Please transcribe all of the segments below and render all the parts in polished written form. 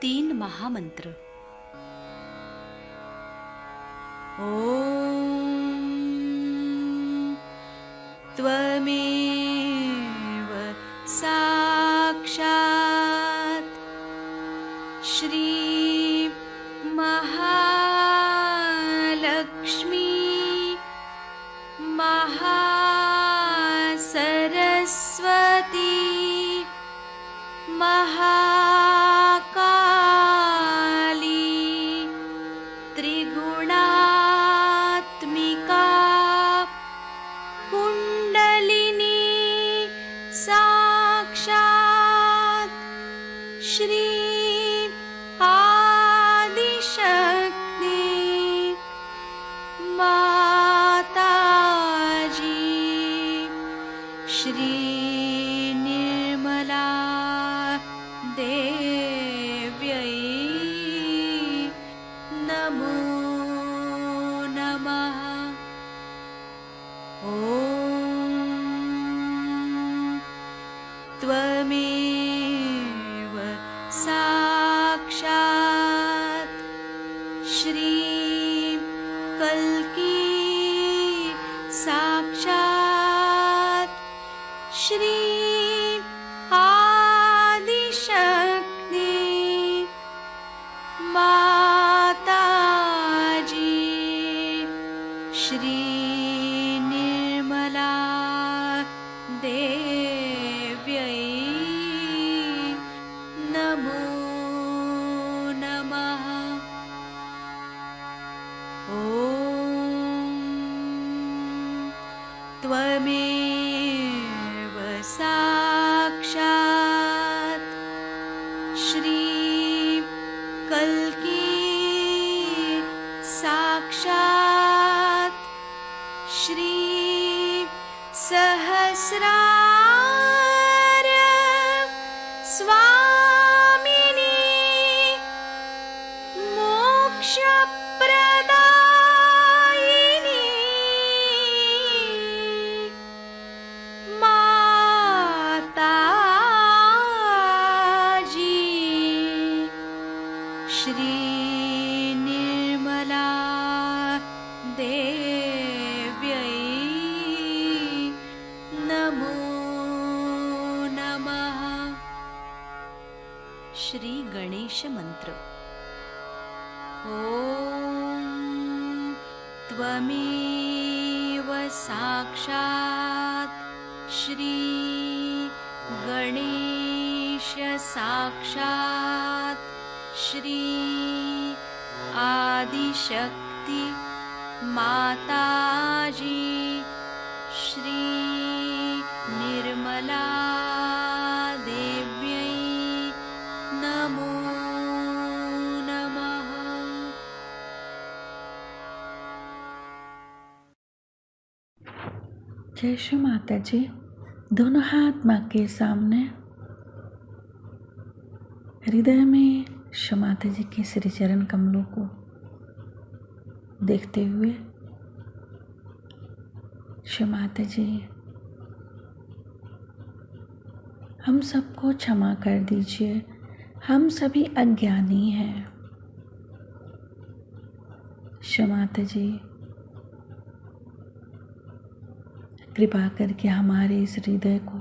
3 महामंत्र। ॐ त्वमेव साक्षात् श्री महालक्ष्मी महासरस्वती महाकाली त्रिगुणात्मिका कुण्डलिनी साक्षात् श्री आदिशक्ति माताजी श्री निर्मला देव्यै नमो नमः। ॐ त्वमेव साक्षात् श्री कल्की साक्षात् श्री आदिशक्ति माताजी श्री निर्मला देव्यै नमो नमः। ॐ त्वमेव साक्षात् श्री कल्की साक्षात् श्री सहस्रार स्वामिनी मोक्षप्रदायिनी माताजी श्री निर्मला देव्यै नमो नमः। श्री गणेश मंत्र। ॐ त्वमेव साक्षात् श्री गणेश साक्षात् श्री आदिशक्ति माताजी श्री निर्मला देव्यै नमो नमः। जय श्री माता जी। दोनों हाथ माँ के सामने, हृदय में श्री माता जी के श्री चरण कमलों को देखते हुए, श्री माता जी हम सबको क्षमा कर दीजिए, हम सभी अज्ञानी हैं। श्री माता जी कृपा करके हमारे इस हृदय को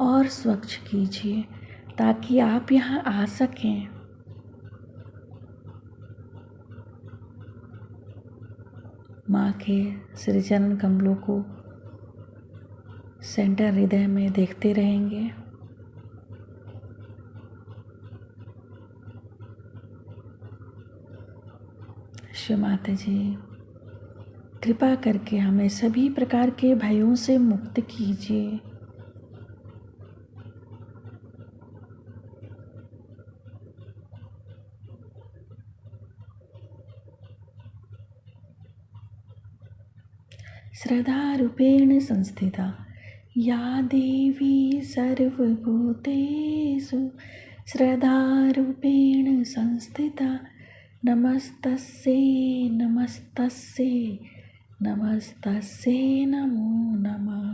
और स्वच्छ कीजिए ताकि आप यहाँ आ सकें। माँ के श्री चरण कमलों को सेंटर हृदय में देखते रहेंगे। श्री माता जी कृपा करके हमें सभी प्रकार के भयों से मुक्त कीजिए। श्रद्धा रूपेण संस्थिता या देवी सर्वभूतेषु श्रद्धा रूपेण संस्थिता नमस्तस्यै नमस्तस्यै नमस्तस्यै नमो नमः।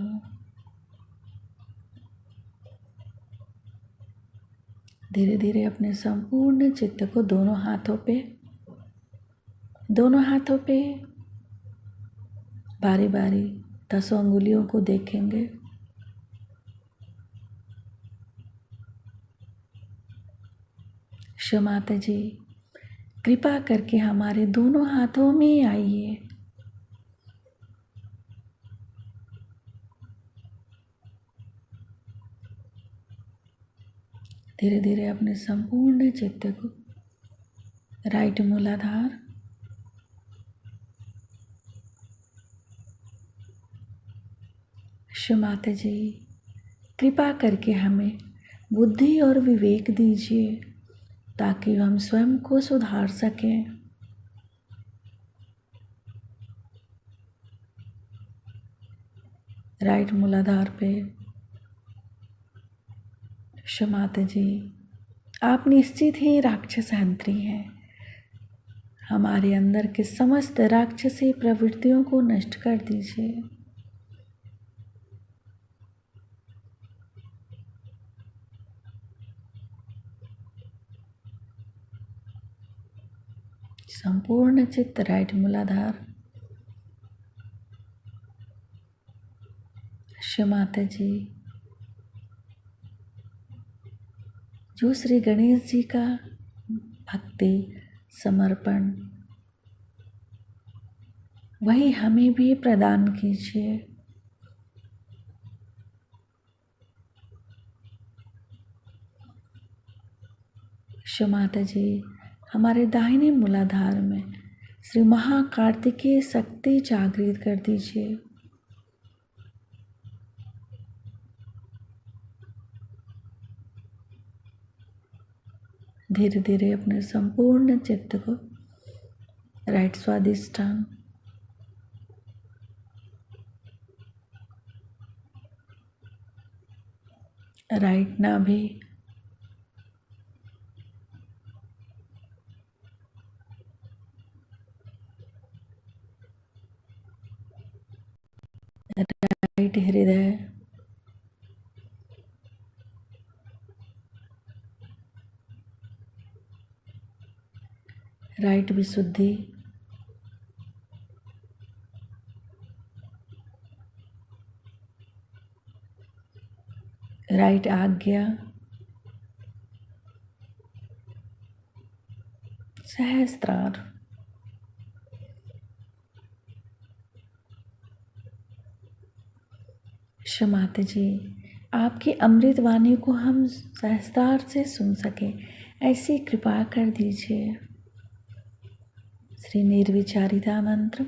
धीरे धीरे अपने संपूर्ण चित्त को दोनों हाथों पे बारी बारी 10 अंगुलियों को देखेंगे। शिव माता जी, कृपा करके हमारे दोनों हाथों में आइए। धीरे धीरे अपने संपूर्ण चित्त को राइट मूलाधार, शिव माता जी, कृपा करके हमें बुद्धि और विवेक दीजिए ताकि हम स्वयं को सुधार सकें। राइट मूलाधार पे, शिव माता जी, आप निश्चित ही राक्षस हंत्री हैं। हमारे अंदर के समस्त राक्षसी प्रवृत्तियों को नष्ट कर दीजिए। संपूर्ण चित्त राइट मूलाधार, शिव माता जी, जो श्री गणेश जी का भक्ति समर्पण वही हमें भी प्रदान कीजिए। शिव माता जी, हमारे दाहिने मूलाधार में श्री महाकार्तिकेय शक्ति जागृत कर दीजिए। धीरे धीरे अपने संपूर्ण चित्त को राइट स्वादिष्ठान, राइट नाभि, राइट हृदय, राइट विशुद्धि, राइट आज्ञा, सहस्त्रार, शिव माता जी, आपकी अमृत वाणी को हम सहस्त्रार से सुन सके ऐसी कृपा कर दीजिए। श्री निर्विचारिता मंत्र,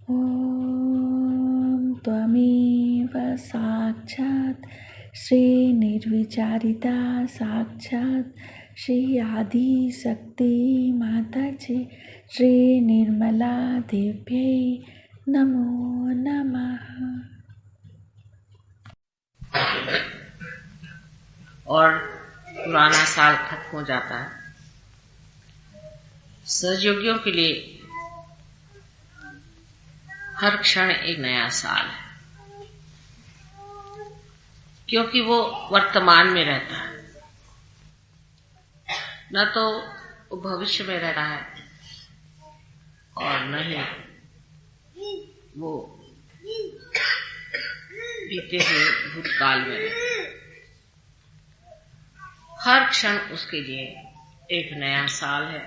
ओम त्वमेव साक्षात् श्री निर्विचारिता साक्षात् श्री आदि शक्ति माता जी श्री निर्मला देव्यै नमो नमः। और पुराना साल खत्म हो जाता है। सहयोगियों के लिए हर क्षण एक नया साल है, क्योंकि वो वर्तमान में रहता है, न तो वो भविष्य में रहता है और न ही वो बीते हुए भूतकाल में रहता है। हर क्षण उसके लिए एक नया साल है,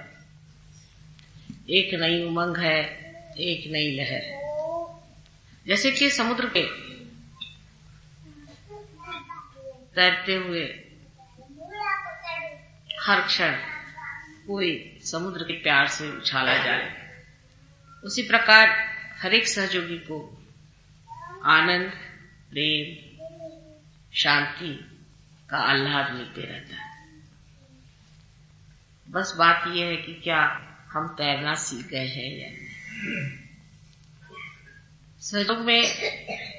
एक नई उमंग है, एक नई लहर है। जैसे कि समुद्र पे तैरते हुए हर क्षण कोई समुद्र के प्यार से उछाला जाए, उसी प्रकार हर एक सहयोगी को आनंद, प्रेम, शांति का आह्लाद मिलते रहता है। बस बात यह है कि क्या हम तैरना सीख गए हैं या नहीं। सहयोग में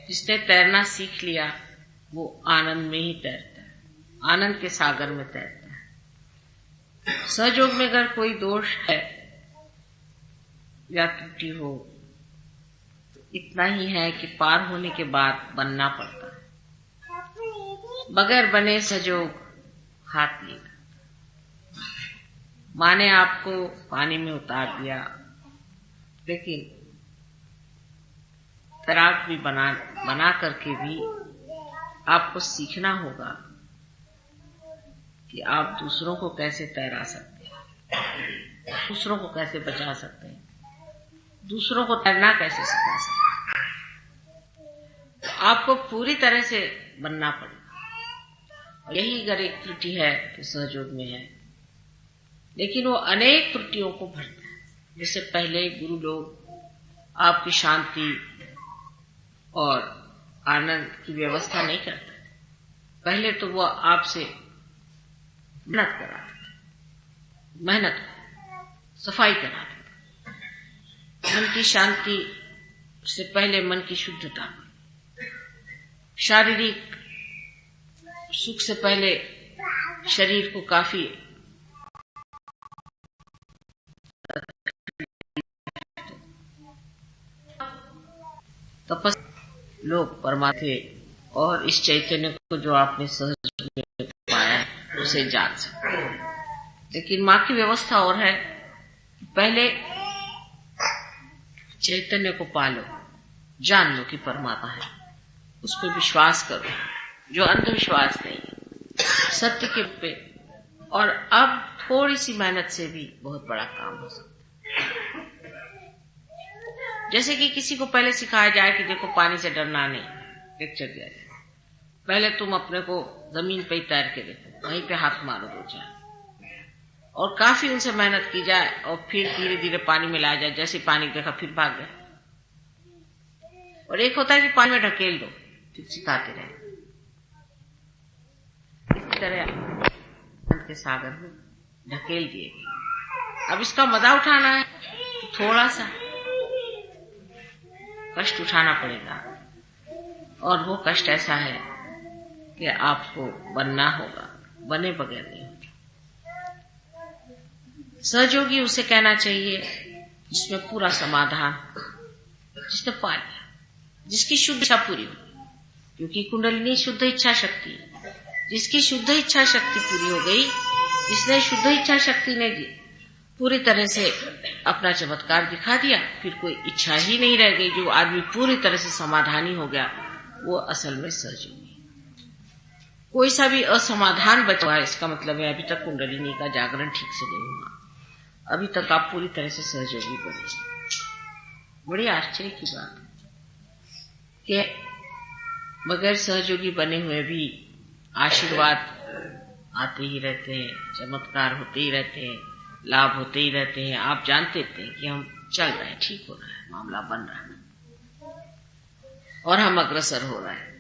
जिसने तैरना सीख लिया वो आनंद में ही तैरता है, आनंद के सागर में तैरता है। सहयोग में अगर कोई दोष है या त्रुटि हो, तो इतना ही है कि पार होने के बाद बनना पड़ता है। बगैर बने सहयोग हाथ नहीं लगता। माँ ने आपको पानी में उतार दिया, लेकिन तैराक भी बना करके भी आपको सीखना होगा कि आप दूसरों को कैसे तैरा सकते हैं, दूसरों को कैसे बचा सकते हैं, दूसरों को तैरना कैसे सिखा सकते हैं। तो आपको पूरी तरह से बनना पड़ेगा। यही अगर एक त्रुटि है तो सहयोग में है, लेकिन वो अनेक त्रुटियों को भरता है। जैसे पहले गुरु लोग आपकी शांति और आनंद की व्यवस्था नहीं करते थे। पहले तो वो आपसे मेहनत कराते थे, सफाई कराते थे। मन की शांति से पहले मन की शुद्धता, शारीरिक सुख से पहले शरीर को काफी तपस्या लोग परमात्मा थे और इस चैतन्य को जो आपने सहज में पाया है उसे जान सकते। लेकिन माँ की व्यवस्था और है, पहले चैतन्य को पालो, जान लो कि परमात्मा है, उस पर विश्वास करो, जो अंधविश्वास नहीं है, सत्य के पे। और अब थोड़ी सी मेहनत से भी बहुत बड़ा काम हो सकता है। जैसे कि किसी को पहले सिखाया जाए कि देखो पानी से डरना नहीं, लेक्चर दिया जाए, पहले तुम अपने को जमीन पे ही तैर के देखो, वहीं पे हाथ मारो दो चार, और काफी उनसे मेहनत की जाए और फिर धीरे धीरे पानी में लाया जाए। जैसे पानी देखा फिर भाग गए। और एक होता है कि पानी में ढकेल दो, फिर सिखाते रहे। इस तरह के सागर में ढकेल दिए। अब इसका मजा उठाना है तो थोड़ा सा कष्ट उठाना पड़ेगा, और वो कष्ट ऐसा है कि आपको बनना होगा, बने बगैर नहीं होगा। सहयोगी उसे कहना चाहिए जिसमें पूरा समाधान, जिसने पा लिया, जिसकी शुद्ध इच्छा पूरी हो, क्योंकि कुंडलिनी शुद्ध इच्छा शक्ति है। जिसकी शुद्ध इच्छा शक्ति पूरी हो गई, जिसने शुद्ध इच्छा शक्ति ने पूरी तरह से अपना चमत्कार दिखा दिया, फिर कोई इच्छा ही नहीं रह गई। जो आदमी पूरी तरह से समाधानी हो गया वो असल में सहयोगी। कोई सा भी असमाधान बचा हुआ है, इसका मतलब है अभी तक कुंडलिनी का जागरण ठीक से नहीं हुआ, अभी तक आप पूरी तरह से सहयोगी बने। बड़ी आश्चर्य की बात है कि बगैर सहयोगी बने हुए भी आशीर्वाद आते ही रहते हैं, चमत्कार होते ही रहते हैं, लाभ होते ही रहते हैं। आप जानते थे कि हम चल रहे हैं, ठीक हो रहा है, मामला बन रहा है और हम अग्रसर हो रहे हैं।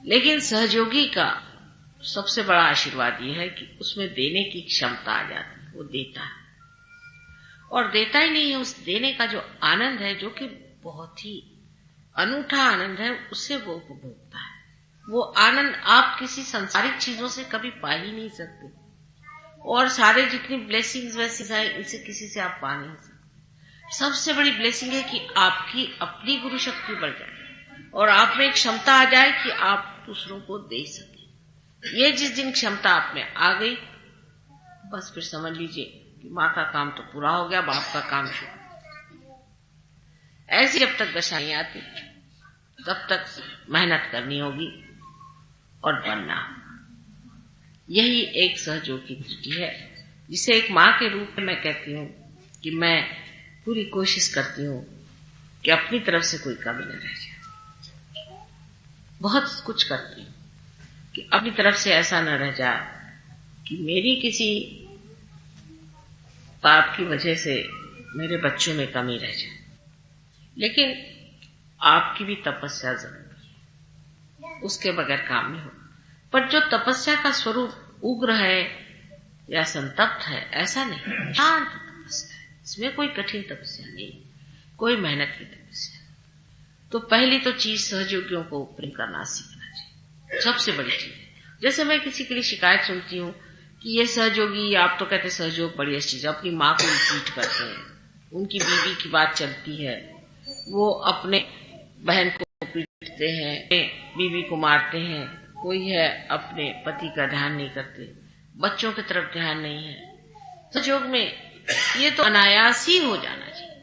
लेकिन सहयोगी का सबसे बड़ा आशीर्वाद यह है कि उसमें देने की क्षमता आ जाती है। वो देता है, और देता ही नहीं है, उस देने का जो आनंद है, जो कि बहुत ही अनूठा आनंद है, उससे वो उपभोगता है। वो आनंद आप किसी सांसारिक चीजों से कभी पा ही नहीं सकते, और सारे जितनी ब्लेसिंग्स वैसे हैं, इनसे किसी से आप पा नहीं सकते। सबसे बड़ी ब्लेसिंग है कि आपकी अपनी गुरु शक्ति बढ़ जाए और आप में एक क्षमता आ जाए कि आप दूसरों को दे सके। ये जिस दिन क्षमता आप में आ गई, बस फिर समझ लीजिए कि माँ का काम तो पूरा हो गया, बाप का काम शुरू। ऐसी जब तक दशा नहीं आती तब तक मेहनत करनी होगी और बनना। यही एक सहयोग की दृष्टि है, जिसे एक माँ के रूप में मैं कहती हूँ कि मैं पूरी कोशिश करती हूँ कि अपनी तरफ से कोई कमी न रह जाए। बहुत कुछ करती हूँ कि अपनी तरफ से ऐसा न रह जाए कि मेरी किसी पाप की वजह से मेरे बच्चों में कमी रह जाए। लेकिन आपकी भी तपस्या जरूरी है, उसके बगैर काम नहीं होगा। पर जो तपस्या का स्वरूप उग्र है या संतप्त है, ऐसा नहीं, शांत तपस्या है। इसमें कोई कठिन तपस्या नहीं, कोई मेहनत की तपस्या। तो पहली तो चीज सहयोगियों को प्रेम करना सीखना चाहिए, सबसे बड़ी चीज। जैसे मैं किसी के लिए शिकायत सुनती हूँ कि ये सहयोगी, आप तो कहते सहयोग बड़ी अच्छी चीज, अपनी माँ को रिपीट करते हैं, उनकी बीवी की बात चलती है, वो अपने बहन को पीटते हैं, बीवी को मारते हैं, कोई है अपने पति का ध्यान नहीं करते, बच्चों की तरफ ध्यान नहीं है। सहयोग में ये तो अनायास ही हो जाना चाहिए,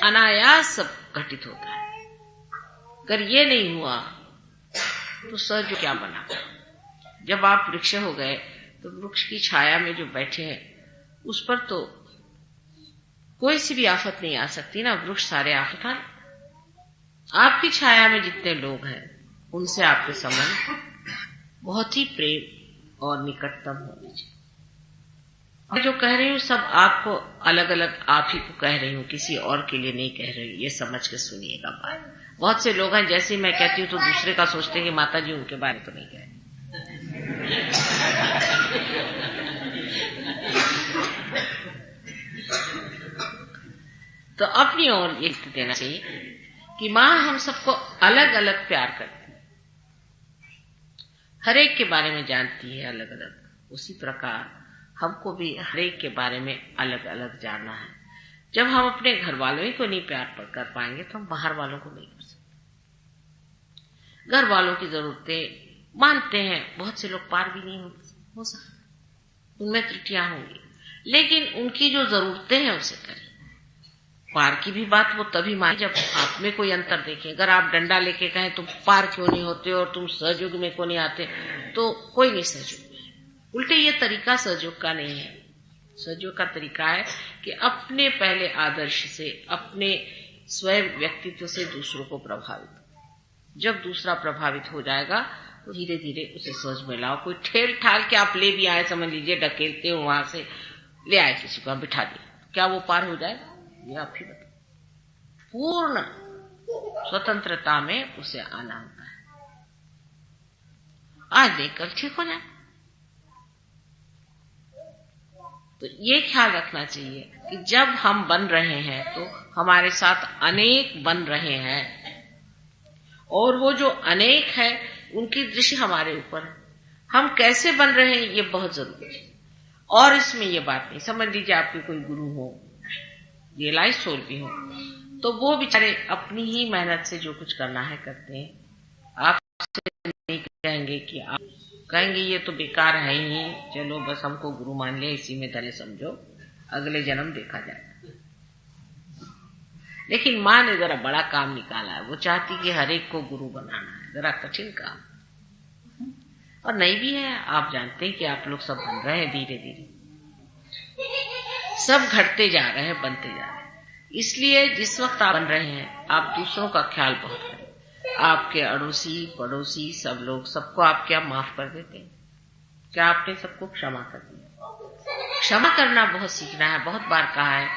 अनायास सब घटित होता है। अगर ये नहीं हुआ तो सहयोग क्या बना। जब आप वृक्ष हो गए तो वृक्ष की छाया में जो बैठे हैं उस पर तो कोई सी भी आफत नहीं आ सकती ना, वृक्ष सारे आफत। आपकी छाया में जितने लोग हैं उनसे आपके संबंध बहुत ही प्रेम और निकटतम होने चाहिए। मैं जो कह रही हूँ सब आपको अलग अलग आप ही को कह रही हूँ, किसी और के लिए नहीं कह रही हूँ। ये समझ के सुनिएगा बात। बहुत से लोग हैं जैसे मैं कहती हूँ तो दूसरे का सोचते हैं कि माता जी उनके बारे में तो नहीं कह रही। तो अपनी ओर ये देना चाहिए कि माँ हम सबको अलग अलग प्यार करती है, हर एक के बारे में जानती है अलग अलग। उसी प्रकार हमको भी हर एक के बारे में अलग अलग जानना है। जब हम अपने घर वालों ही को नहीं प्यार कर पाएंगे तो हम बाहर वालों को नहीं कर सकते। घर वालों की जरूरतें मानते हैं, बहुत से लोग पार भी नहीं हो सकते, उनमें त्रुटियां होंगी, लेकिन उनकी जो जरूरतें हैं उसे करें। पार की भी बात वो तभी माने जब आप में कोई अंतर देखें। अगर आप डंडा लेके कहें तुम पार क्यों नहीं होते और तुम सहयोग में क्यों नहीं आते, तो कोई नहीं सहयोग में। उल्टे ये तरीका सहयोग का नहीं है। सहयोग का तरीका है कि अपने पहले आदर्श से, अपने स्वयं व्यक्तित्व से दूसरों को प्रभावित। जब दूसरा प्रभावित हो जाएगा तो धीरे धीरे उसे सहज में लाओ। कोई ठेल ठाल के आप ले भी आए, समझ लीजिए ढकेलते हो वहां से ले आए किसी को बिठा दिया, क्या वो पार हो जाएगा? ये आप ही बताओ। पूर्ण स्वतंत्रता में उसे आना होता है। आज नहीं कल ठीक हो जाए। तो ये ख्याल रखना चाहिए कि जब हम बन रहे हैं तो हमारे साथ अनेक बन रहे हैं, और वो जो अनेक है उनकी दृष्टि हमारे ऊपर है। हम कैसे बन रहे हैं ये बहुत जरूरी है। और इसमें ये बात नहीं, समझ लीजिए आपके कोई गुरु हो, रियलाइज सोल भी हो, तो वो बेचारे अपनी ही मेहनत से जो कुछ करना है करते हैं। आपसे नहीं कहेंगे कि आप कहेंगे ये तो बेकार है ही, चलो बस हमको गुरु मान लिया, इसी में धर्य समझो, अगले जन्म देखा जाएगा। लेकिन माँ ने जरा बड़ा काम निकाला है। वो चाहती कि हर एक को गुरु बनाना है, जरा कठिन काम, और नहीं भी है। आप जानते हैं कि आप लोग सब बन रहे हैं, धीरे धीरे सब घटते जा रहे हैं, बनते जा रहे हैं। इसलिए जिस वक्त आप बन रहे हैं आप दूसरों का ख्याल बहुत करें। आपके अड़ोसी पड़ोसी सब लोग, सबको आप क्या माफ कर देते हैं? क्या आपने सबको क्षमा कर दिया? क्षमा करना बहुत सीखना है। बहुत बार कहा है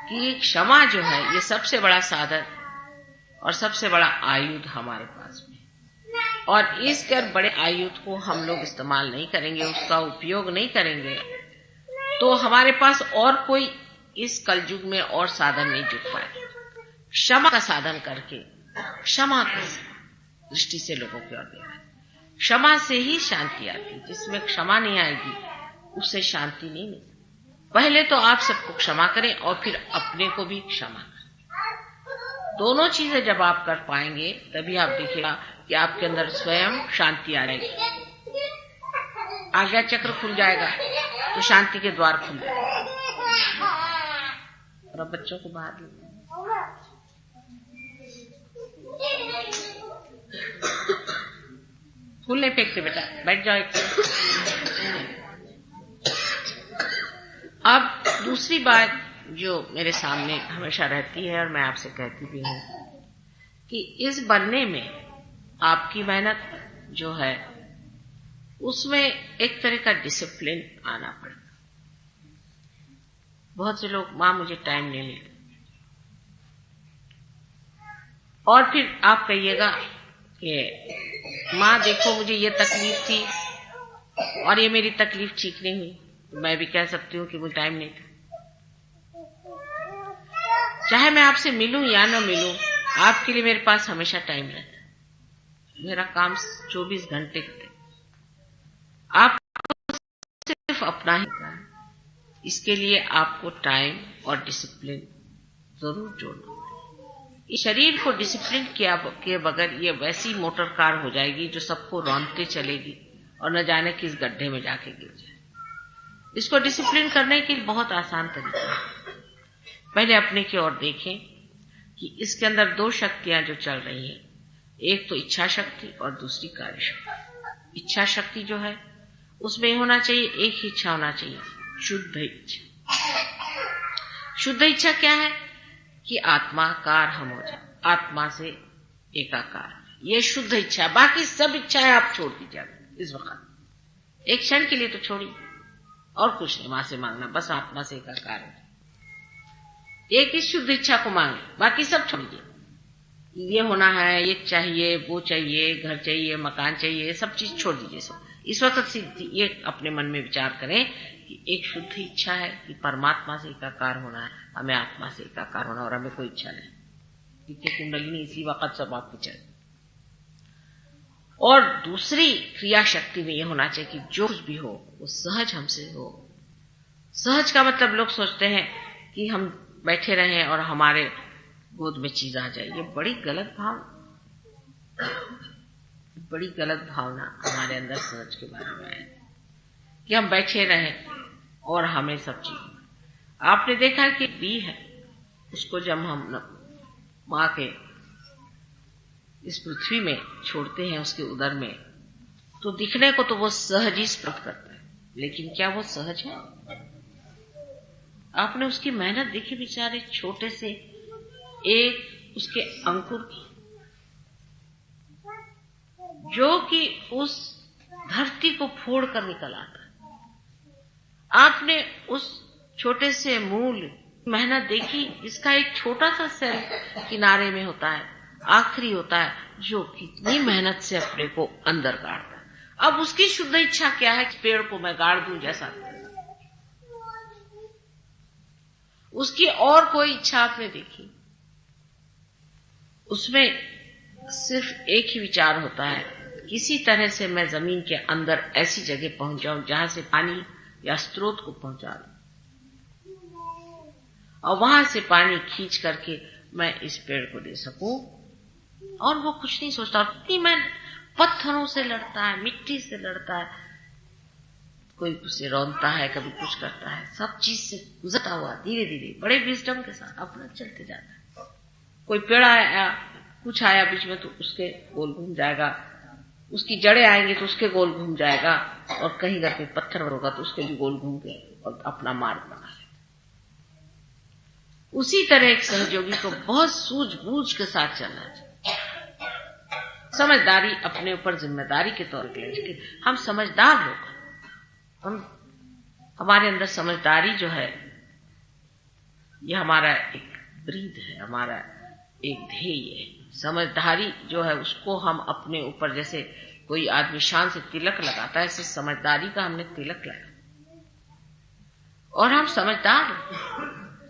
कि क्षमा जो है ये सबसे बड़ा साधन और सबसे बड़ा आयुध हमारे पास में, और इस बड़े आयुध को हम लोग इस्तेमाल नहीं करेंगे, उसका उपयोग नहीं करेंगे, तो हमारे पास और कोई इस कलयुग में और साधन नहीं जुट पाए। क्षमा का साधन करके, क्षमा की दृष्टि से लोगों की ओर देखा। क्षमा से ही शांति आती। जिसमें क्षमा नहीं आएगी उससे शांति नहीं मिलती। पहले तो आप सबको क्षमा करें और फिर अपने को भी क्षमा करें। दोनों चीजें जब आप कर पाएंगे तभी आप देखिएगा कि आपके अंदर स्वयं शांति आ जाएगी। आज्ञा चक्र खुल जाएगा तो शांति के द्वार खुल जाएंगे। और अब बच्चों को बाहर ले फूल नहीं फेंकते बेटा, बैठ जाओ एक। अब दूसरी बात जो मेरे सामने हमेशा रहती है और मैं आपसे कहती भी हूँ कि इस बनने में आपकी मेहनत जो है उसमें एक तरह का डिसिप्लिन आना पड़ेगा। बहुत से लोग माँ मुझे टाइम नहीं मिलता, और फिर आप कहिएगा कि माँ देखो मुझे ये तकलीफ थी और ये मेरी तकलीफ ठीक नहीं हुई, तो मैं भी कह सकती हूँ कि मुझे टाइम नहीं था। चाहे मैं आपसे मिलूं या ना मिलूं, आपके लिए मेरे पास हमेशा टाइम रहता है। मेरा काम 24 घंटे का है। आपको सिर्फ अपना ही काम है। इसके लिए आपको टाइम और डिसिप्लिन जरूर जोड़ना है। इस शरीर को डिसिप्लिन के बगैर ये वैसी मोटर कार हो जाएगी जो सबको रौंदते चलेगी और न जाने किस गड्ढे में जाके गिर जाए। इसको डिसिप्लिन करने के लिए बहुत आसान तरीका है। पहले अपने की ओर देखें कि इसके अंदर दो शक्तियां जो चल रही हैं, एक तो इच्छा शक्ति और दूसरी कार्य शक्ति। इच्छा शक्ति जो है उसमें होना चाहिए, एक ही इच्छा होना चाहिए, शुद्ध इच्छा। शुद्ध इच्छा क्या है कि आत्माकार हम हो जाए, आत्मा से एकाकार, ये शुद्ध इच्छा। बाकी सब इच्छाएं आप छोड़ दीजिए इस वक्त, एक क्षण के लिए तो छोड़िए, और कुछ नहीं मां से मांगना, बस आत्मा से एकाकार हो। एक ही शुद्ध इच्छा को मांगे, बाकी सब छोड़िए। ये होना है, ये चाहिए, वो चाहिए, घर चाहिए, मकान चाहिए, ये सब चीज छोड़ दीजिए। सब इस वक्त ये अपने मन में विचार करें कि एक शुद्ध इच्छा है कि परमात्मा से एकाकार होना है, हमें आत्मा से एकाकार होना, और हमें कोई इच्छा नहीं, क्योंकि कुंडलिनी इसी वक्त सब आपकी चाहिए। और दूसरी क्रिया शक्ति में यह होना चाहिए कि जो कुछ भी हो वो सहज हमसे हो। सहज का मतलब लोग सोचते हैं कि हम बैठे रहें और हमारे गोद में चीज आ जाए। ये बड़ी गलत भावना हमारे अंदर सहज के बारे में है कि हम बैठे रहें और हमें सब चीज। आपने देखा कि बी है, उसको जब हम मां के इस पृथ्वी में छोड़ते हैं, उसके उदर में, तो दिखने को तो वो सहज ही स्पर्श करता है, लेकिन क्या वो सहज है? आपने उसकी मेहनत देखी, बेचारे छोटे से एक उसके अंकुर की, जो कि उस धरती को फोड़ कर निकल आता है। आपने उस छोटे से मूल मेहनत देखी, इसका एक छोटा सा सेल किनारे में होता है, आखिरी होता है, जो कितनी मेहनत से अपने को अंदर गाड़ता है। अब उसकी शुद्ध इच्छा क्या है कि पेड़ को मैं गाड़ दूं जैसा, उसकी और कोई इच्छा आपने देखी? उसमें सिर्फ एक ही विचार होता है, किसी तरह से मैं जमीन के अंदर ऐसी जगह पहुंच जाऊं जहां से पानी या स्रोत को पहुंचा दूं, और वहां से पानी खींच करके मैं इस पेड़ को दे सकूं। और वो कुछ नहीं सोचता, कितनी मैं पत्थरों से लड़ता है, मिट्टी से लड़ता है, कोई उसे रौंदता है, कभी कुछ करता है, सब चीज से गुजरता हुआ धीरे धीरे बड़े विजडम के साथ अपना चलते जाता है। कोई पेड़ आया, कुछ आया बीच में, तो उसके गोल घूम जाएगा, उसकी जड़ें आएंगी तो उसके गोल घूम जाएगा, और कहीं अगर कोई पत्थर होगा तो उसके भी गोल घूम के और अपना मार्ग बना लेगा। उसी तरह एक सहयोगी को बहुत सूझबूझ के साथ चलना चाहिए। समझदारी अपने ऊपर जिम्मेदारी के तौर पर, हम समझदार लोग, हमारे अंदर समझदारी जो है, यह हमारा एक ब्रीद है, हमारा एक ध्येय है। समझदारी जो है उसको हम अपने ऊपर, जैसे कोई आदमी शान से तिलक लगाता है, ऐसे समझदारी का हमने तिलक लगाया और हम समझदार।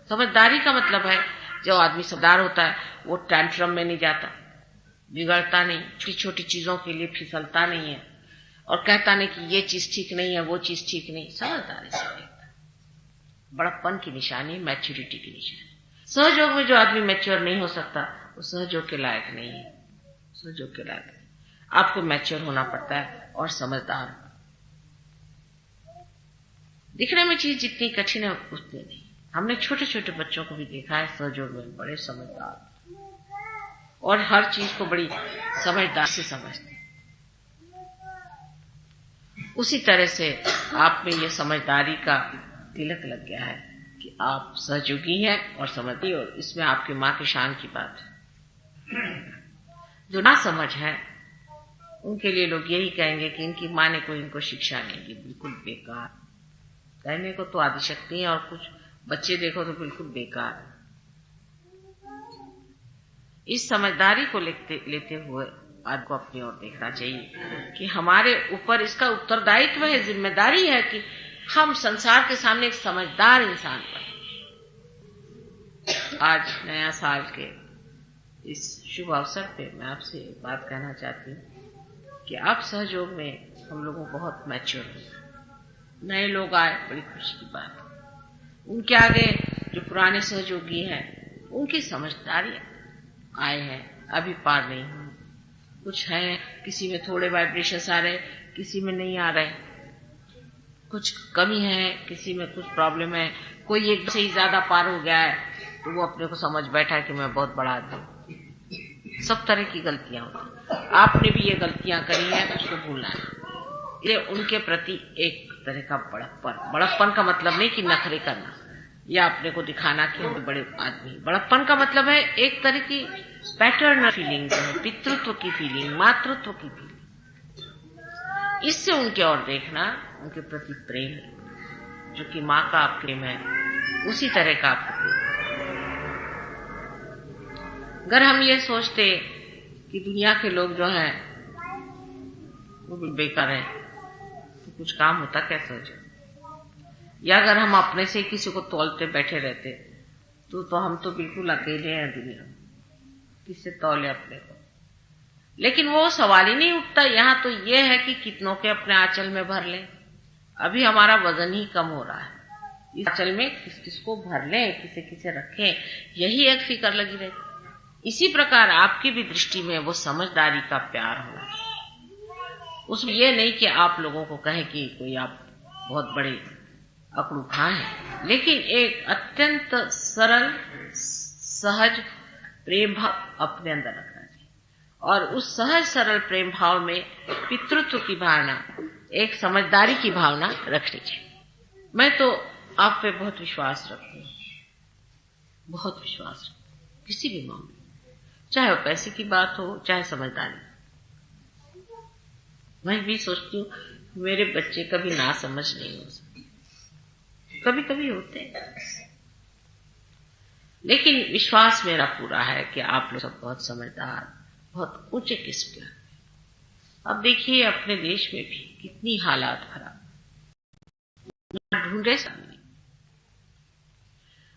समझदारी का मतलब है, जो आदमी समझदार होता है वो टैंट्रम में नहीं जाता, बिगड़ता नहीं, छोटी छोटी चीजों के लिए फिसलता नहीं है और कहता नहीं कि ये चीज ठीक नहीं है, वो चीज ठीक नहीं। समझदारी से देखता, बड़प्पन की निशानी, मैच्योरिटी की निशानी। सहयोग में जो आदमी मैच्योर नहीं हो सकता वो सहयोग के लायक नहीं है, सहयोग के लायक नहीं। आपको मैच्योर होना पड़ता है और समझदार। दिखने में चीज जितनी कठिन है उतनी नहीं। हमने छोटे छोटे बच्चों को भी देखा है सहयोग में बड़े समझदार और हर चीज को बड़ी समझदार से समझते। उसी तरह से आप में ये समझदारी का तिलक लग गया है कि आप सहयोगी हैं और समझती, और इसमें आपकी माँ की शान की बात है। जो ना समझ है उनके लिए लोग यही कहेंगे कि इनकी माँ ने कोई इनको शिक्षा नहीं दी, बिल्कुल बेकार। कहने को तो आदिशक्ति है और कुछ बच्चे देखो तो बिल्कुल बेकार। इस समझदारी को लेते हुए आज को अपनी ओर देखना चाहिए कि हमारे ऊपर इसका उत्तरदायित्व है, जिम्मेदारी है कि हम संसार के सामने एक समझदार इंसान बने। आज नया साल के इस शुभ अवसर पे मैं आपसे एक बात कहना चाहती हूँ कि आप सहयोग में हम लोगों बहुत मैच्योर हैं। नए लोग आए, बड़ी खुशी की बात। उनके आगे जो पुराने सहयोगी हैं उनकी समझदारी आए हैं, अभी पार नहीं हुई। कुछ है, किसी में थोड़े वाइब्रेशंस आ रहे, किसी में नहीं आ रहे। कुछ कमी है, किसी में कुछ प्रॉब्लम है, कोई एक से ही ज्यादा पार हो गया है तो वो अपने को समझ बैठा है कि मैं बहुत बड़ा आदमी हूं। सब तरह की गलतियां होती, आपने भी ये गलतियां करी है तो उसको भूलना है। ये उनके प्रति एक तरह का बड़प्पन का मतलब नहीं कि नखरे करना या अपने को दिखाना कि हम बड़े आदमी। बड़प्पन का मतलब है एक तरह की पैटर्न फीलिंग, पितृत्व की फीलिंग, मातृत्व की फीलिंग। इससे उनके ओर देखना, उनके प्रति प्रेम, जो कि माँ का आप प्रेम है, उसी तरह का आपका प्रेम। अगर हम ये सोचते कि दुनिया के लोग जो हैं वो बेकार है तो कुछ काम होता क्या सोचो। या अगर हम अपने से किसी को तौलते बैठे रहते तो हम तो बिल्कुल अकेले हैं दुनिया में, किससे तौले अपने को। लेकिन वो सवाल ही नहीं उठता। यहाँ तो ये है कि कितनों के अपने आंचल में भर लें। अभी हमारा वजन ही कम हो रहा है, इस आंचल में किस किस को भर लें, किसे किसे रखें, यही एक फिक्र लगी रहती। इसी प्रकार आपकी भी दृष्टि में वो समझदारी का प्यार होना, उसमें ये नहीं कि आप लोगों को कहें कि कोई आप बहुत बड़े अकड़ू खां हैं, लेकिन एक अत्यंत सरल सहज प्रेम भाव अपने अंदर रखना चाहिए। और उस सहज सरल प्रेम भाव में पितृत्व की भावना, एक समझदारी की भावना रखनी चाहिए। मैं तो आप पे बहुत विश्वास रखती हूँ, बहुत विश्वास रखती हूँ किसी भी मामले, चाहे वो पैसे की बात हो चाहे समझदारी। मैं भी सोचती हूँ मेरे बच्चे कभी ना समझ नहीं हो सकते, कभी कभी होते हैं, लेकिन विश्वास मेरा पूरा है कि आप लोग सब बहुत समझदार, बहुत ऊंचे किस्म के। अब देखिए अपने देश में भी कितनी हालात खराब, ढूंढे सामने।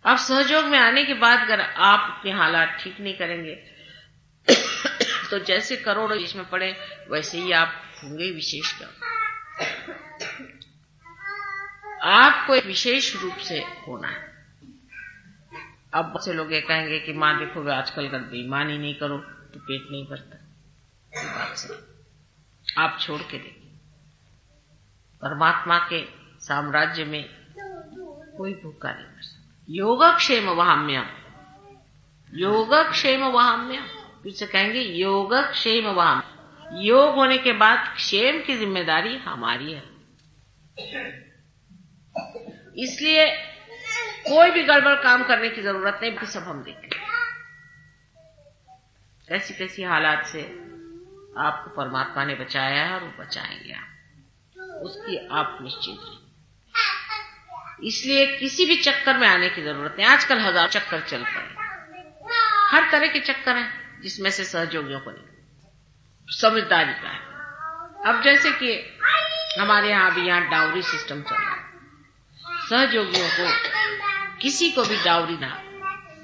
अब सहयोग में आने के बाद अगर आप अपने हालात ठीक नहीं करेंगे तो जैसे करोड़ों देश में पड़े वैसे ही आप होंगे विशेष क्या। आपको एक विशेष रूप से होना है। अब बहुत से लोग ये कहेंगे कि माँ देखो वे आजकल कर बेईमानी नहीं करो तो पेट नहीं भरता। ये बात से आप छोड़ के देखिए, परमात्मा के साम्राज्य में कोई भूखा नहीं मर सकता। योगक्षेम वहाम्यम, योगक्षेम वहाम्यम, फिर से कहेंगे योगक्षेम वहाम। योग होने के बाद क्षेम की जिम्मेदारी हमारी है। इसलिए कोई भी गड़बड़ काम करने की जरूरत नहीं, भी सब हम देखें कैसी कैसी हालात से आपको परमात्मा ने बचाया है और वो बचाएंगे आप, उसकी आप निश्चित रहिए। इसलिए किसी भी चक्कर में आने की जरूरत नहीं। आजकल 1000 चक्कर चल पड़े, हर तरह के चक्कर हैं, जिसमें से सहयोगियों को नहीं, समझदारी का है। अब जैसे कि हमारे यहाँ भी यहाँ डाउरी सिस्टम चल रहा है, सहयोगियों को किसी को भी डाउरी ना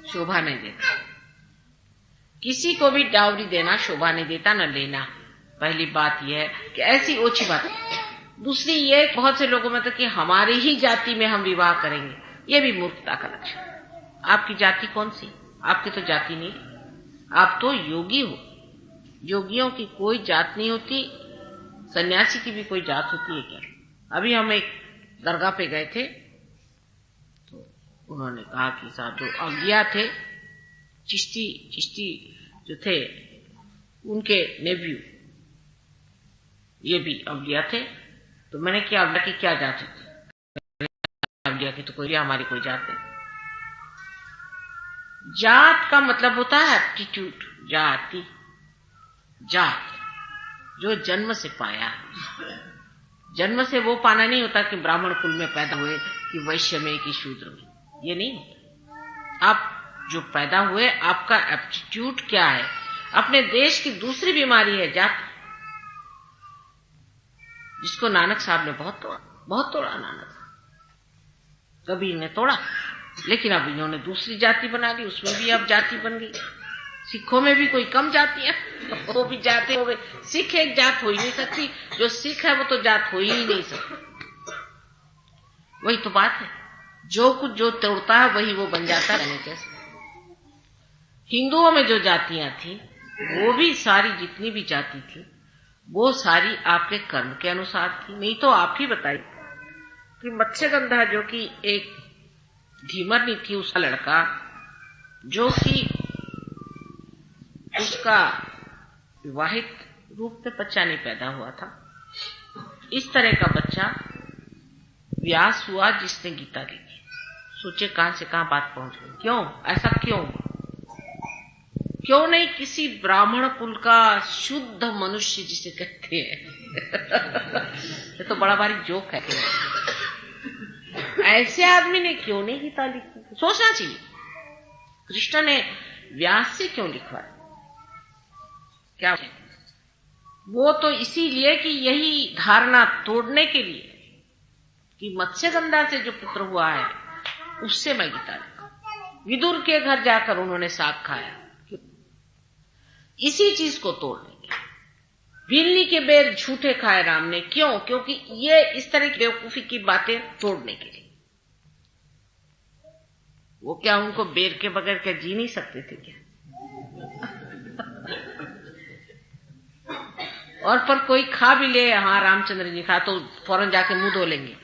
शोभा नहीं देता, किसी को भी डाउरी देना शोभा नहीं देता, न लेना। पहली बात यह है कि ऐसी ओछी बात। दूसरी ये बहुत से लोगों में तो कि हमारी ही जाति में हम विवाह करेंगे, ये भी मूर्खता का लक्षण। आपकी जाति कौन सी? आपकी तो जाति नहीं, आप तो योगी हो। योगियों की कोई जात नहीं होती, सन्यासी की भी कोई जात होती है क्या? अभी हम एक दरगाह पे गए थे तो उन्होंने कहा कि साहब जो अज्ञा थे, चिश्ती जो थे, उनके नेव्यू ये भी अव्लिया थे। तो मैंने क्या अव्लिया की क्या जात होती? अव्लिया की तो कोई हमारी कोई जात नहीं। जात का मतलब होता है एप्टीट्यूड, जाति, जात जो जन्म से पाया। जन्म से वो पाना नहीं होता कि ब्राह्मण कुल में पैदा हुए, कि वैश्य में, कि शूद्र में, ये नहीं होता। आप जो पैदा हुए, आपका एप्टीट्यूड क्या है। अपने देश की दूसरी बीमारी है जाति, जिसको नानक साहब ने बहुत तोड़ा नानक कबीर ने तोड़ा, लेकिन अब इन्होंने दूसरी जाति बना ली, उसमें भी अब जाति बन गई। सिखों में भी कोई कम जाति है, वो भी जाति हो गई। सिख एक जात हो ही नहीं सकती, जो सिख है वो तो जात हो ही नहीं सकती। वही तो बात है, जो कुछ जो तोड़ता है वही वो बन जाता है। कैसे हिंदुओं में जो जातियां थी वो भी सारी, जितनी भी जाति थी वो सारी आपके कर्म के अनुसार थी। नहीं तो आप ही बताइए, कि मत्स्यगंधा जो कि एक धीमरनी थी, उसका लड़का, जो कि उसका विवाहित रूप में बच्चा नहीं पैदा हुआ था, इस तरह का बच्चा व्यास हुआ जिसने गीता लिखी। सोचे कहां से कहां बात पहुंच गई। क्यों ऐसा? क्यों नहीं किसी ब्राह्मण कुल का शुद्ध मनुष्य जिसे कहते हैं ये तो बड़ा भारी जोक है। ऐसे आदमी ने क्यों नहीं गीता लिखी? सोचना चाहिए कृष्ण ने व्यास से क्यों लिखवाया। क्या वो तो इसीलिए कि यही धारणा तोड़ने के लिए कि मत्स्यगंधा से जो पुत्र हुआ है उससे मैं गीता लिखा। विदुर के घर जाकर उन्होंने साग खाया, इसी चीज को तोड़ने के लिए। बिल्ली के बेर झूठे खाए राम ने, क्यों? क्योंकि ये इस तरह की बेवकूफी की बातें तोड़ने के लिए। वो क्या उनको बेर के बगैर क्या जी नहीं सकते थे क्या? और पर कोई खा भी ले, हाँ रामचंद्र जी खा, तो फौरन जाके मुंह धो लेंगे।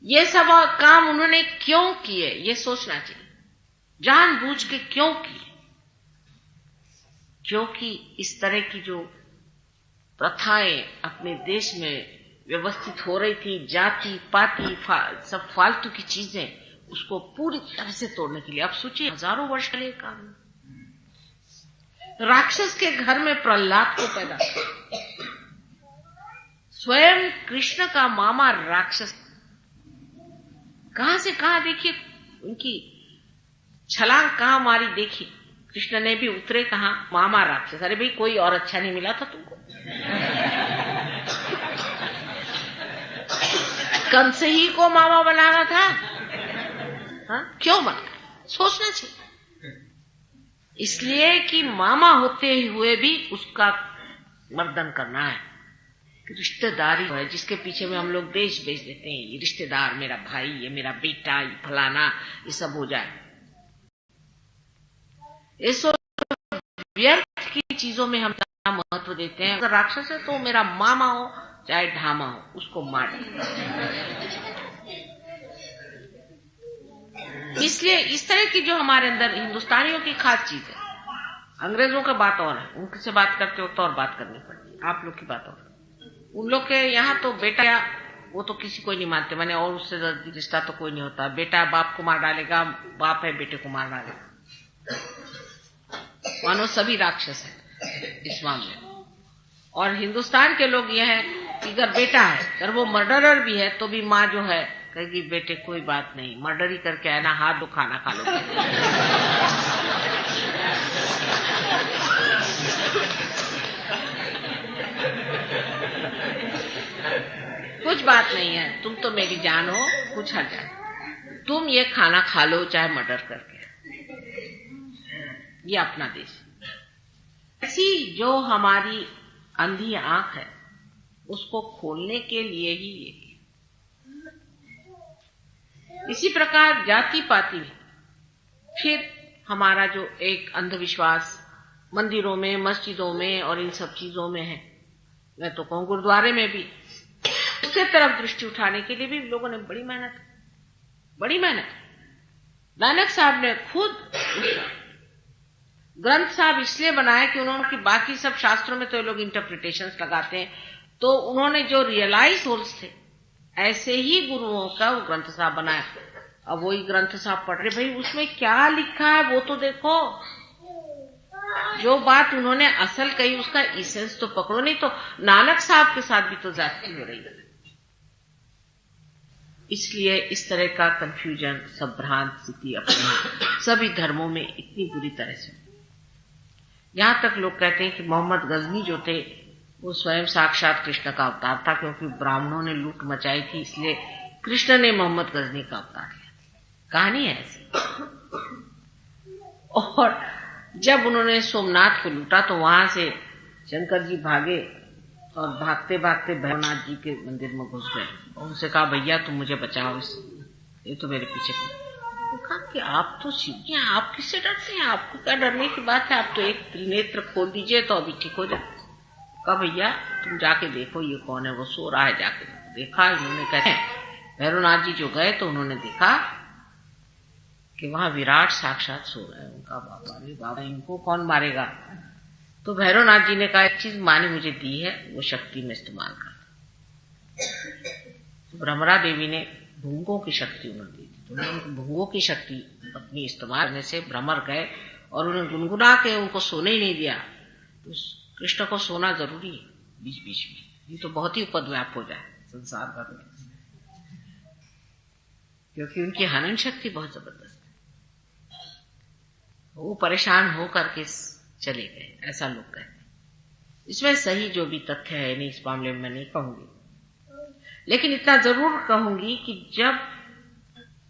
ये सब काम उन्होंने क्यों किए ये सोचना चाहिए। जानबूझ के क्यों किए? क्योंकि इस तरह की जो प्रथाएं अपने देश में व्यवस्थित हो रही थी, जाति पाति सब फालतू की चीजें, उसको पूरी तरह से तोड़ने के लिए। अब सोचिए हजारों वर्ष के लिए काम। राक्षस के घर में प्रहलाद को पैदा किया, स्वयं कृष्ण का मामा राक्षस। कहां से कहां देखिए उनकी छलांग कहां मारी, देखिए। कृष्ण ने भी उतरे कहां? मामा राक्षस। अरे भाई कोई और अच्छा नहीं मिला था तुमको? कंस ही को मामा बनाना था? हाँ? क्यों बना? सोचना चाहिए। इसलिए कि मामा होते हुए भी उसका मर्दन करना है। रिश्तेदारी है जिसके पीछे में हम लोग देश बेच देते हैं। ये रिश्तेदार, मेरा भाई, ये मेरा बेटा, ये फलाना, ये सब हो जाए। ये सब व्यर्थ की चीजों में हम महत्व देते हैं। अगर राक्षस है तो मेरा मामा हो चाहे ढामा हो, उसको मार दे। इसलिए इस तरह की जो हमारे अंदर हिंदुस्तानियों की खास चीज है। अंग्रेजों का बात और है, उनसे बात करते हो तो और बात करनी पड़ती है। आप लोग की बात और। उन लोग के यहाँ तो बेटा वो तो किसी को नहीं मानते, माने और उससे रिश्ता तो कोई नहीं होता। बेटा बाप को मार डालेगा, बाप है बेटे को मार डालेगा। मानो सभी राक्षस है इस मामले में। और हिंदुस्तान के लोग यह है कि अगर बेटा है, अगर वो मर्डरर भी है तो भी माँ जो है कहेगी बेटे कोई बात नहीं, मर्डर ही करके आए ना, हाथ दो खाना खा लो। कुछ बात नहीं है, तुम तो मेरी जान हो, कुछ हर जाए, तुम ये खाना खा लो चाहे मर्डर करके। ये अपना देश। ऐसी जो हमारी अंधी आंख है उसको खोलने के लिए ही ये। इसी प्रकार जाति पाति में फिर हमारा जो एक अंधविश्वास मंदिरों में, मस्जिदों में और इन सब चीजों में है, मैं तो कहूं गुरुद्वारे में भी, उसके तरफ दृष्टि उठाने के लिए भी लोगों ने बड़ी मेहनत। नानक साहब ने खुद ग्रंथ साहब इसलिए बनाया कि उन्होंने कि बाकी सब शास्त्रों में तो ये लोग इंटरप्रिटेशंस लगाते हैं, तो उन्होंने जो रियलाइज होल्स थे ऐसे ही गुरुओं का वो ग्रंथ साहब बनाया। अब वही ग्रंथ साहब पढ़ रहे, भाई उसमें क्या लिखा है वो तो देखो। जो बात उन्होंने असल कही उसका इसेंस तो पकड़ो, नहीं तो नानक साहब के साथ भी तो ज्यादती हो रही है। इसलिए इस तरह का कंफ्यूजन, संभ्रांत स्थिति अपने सभी धर्मों में इतनी बुरी तरह से। यहां तक लोग कहते हैं कि मोहम्मद गजनी जो थे वो स्वयं साक्षात कृष्ण का अवतार था, क्योंकि ब्राह्मणों ने लूट मचाई थी, इसलिए कृष्ण ने मोहम्मद गजनी का अवतार लिया। कहानी है ऐसी। और जब उन्होंने सोमनाथ को लूटा तो वहां से शंकर जी भागे और भागते भागते भैरवनाथ जी के मंदिर में घुस गए। उनसे कहा भैया तुम मुझे बचाओ, ये तो मेरे पीछे। कहा कि आप तो शिव जी हैं, आप किससे डरते हैं? आपको क्या डरने की बात है? आप तो एक त्रिनेत्र खोल दीजिए तो अभी ठीक हो जाए। कहा भैया तुम जाके देखो ये कौन है, वो सो रहा है, जाके देखा। इन्होंने कहते भैरवनाथ जी जो गए तो उन्होंने देखा कि वहां विराट साक्षात सो रहा है। उनका बाबा, अरे बाबा इनको कौन मारेगा। तो भैरवनाथ जी ने कहा एक चीज माँ ने मुझे दी है, वो शक्ति में इस्तेमाल कर। तो भ्रमरा देवी ने भूंगों की शक्ति उन्होंने दी थी, तो उन्होंने भूंगों की शक्ति अपनी इस्तेमाल करने से भ्रमर गए और उन्हें गुनगुना के उनको सोने ही नहीं दिया। तो कृष्ण को सोना जरूरी है बीच बीच में, ये तो बहुत ही उपद्व्याप हो जाए संसार भर में, क्योंकि उनकी हनन शक्ति बहुत जबरदस्त है। वो परेशान हो करके चले गए, ऐसा लोग कहते हैं। इसमें सही जो भी तथ्य है नहीं, इस मामले में मैं नहीं कहूंगी, लेकिन इतना जरूर कहूंगी कि जब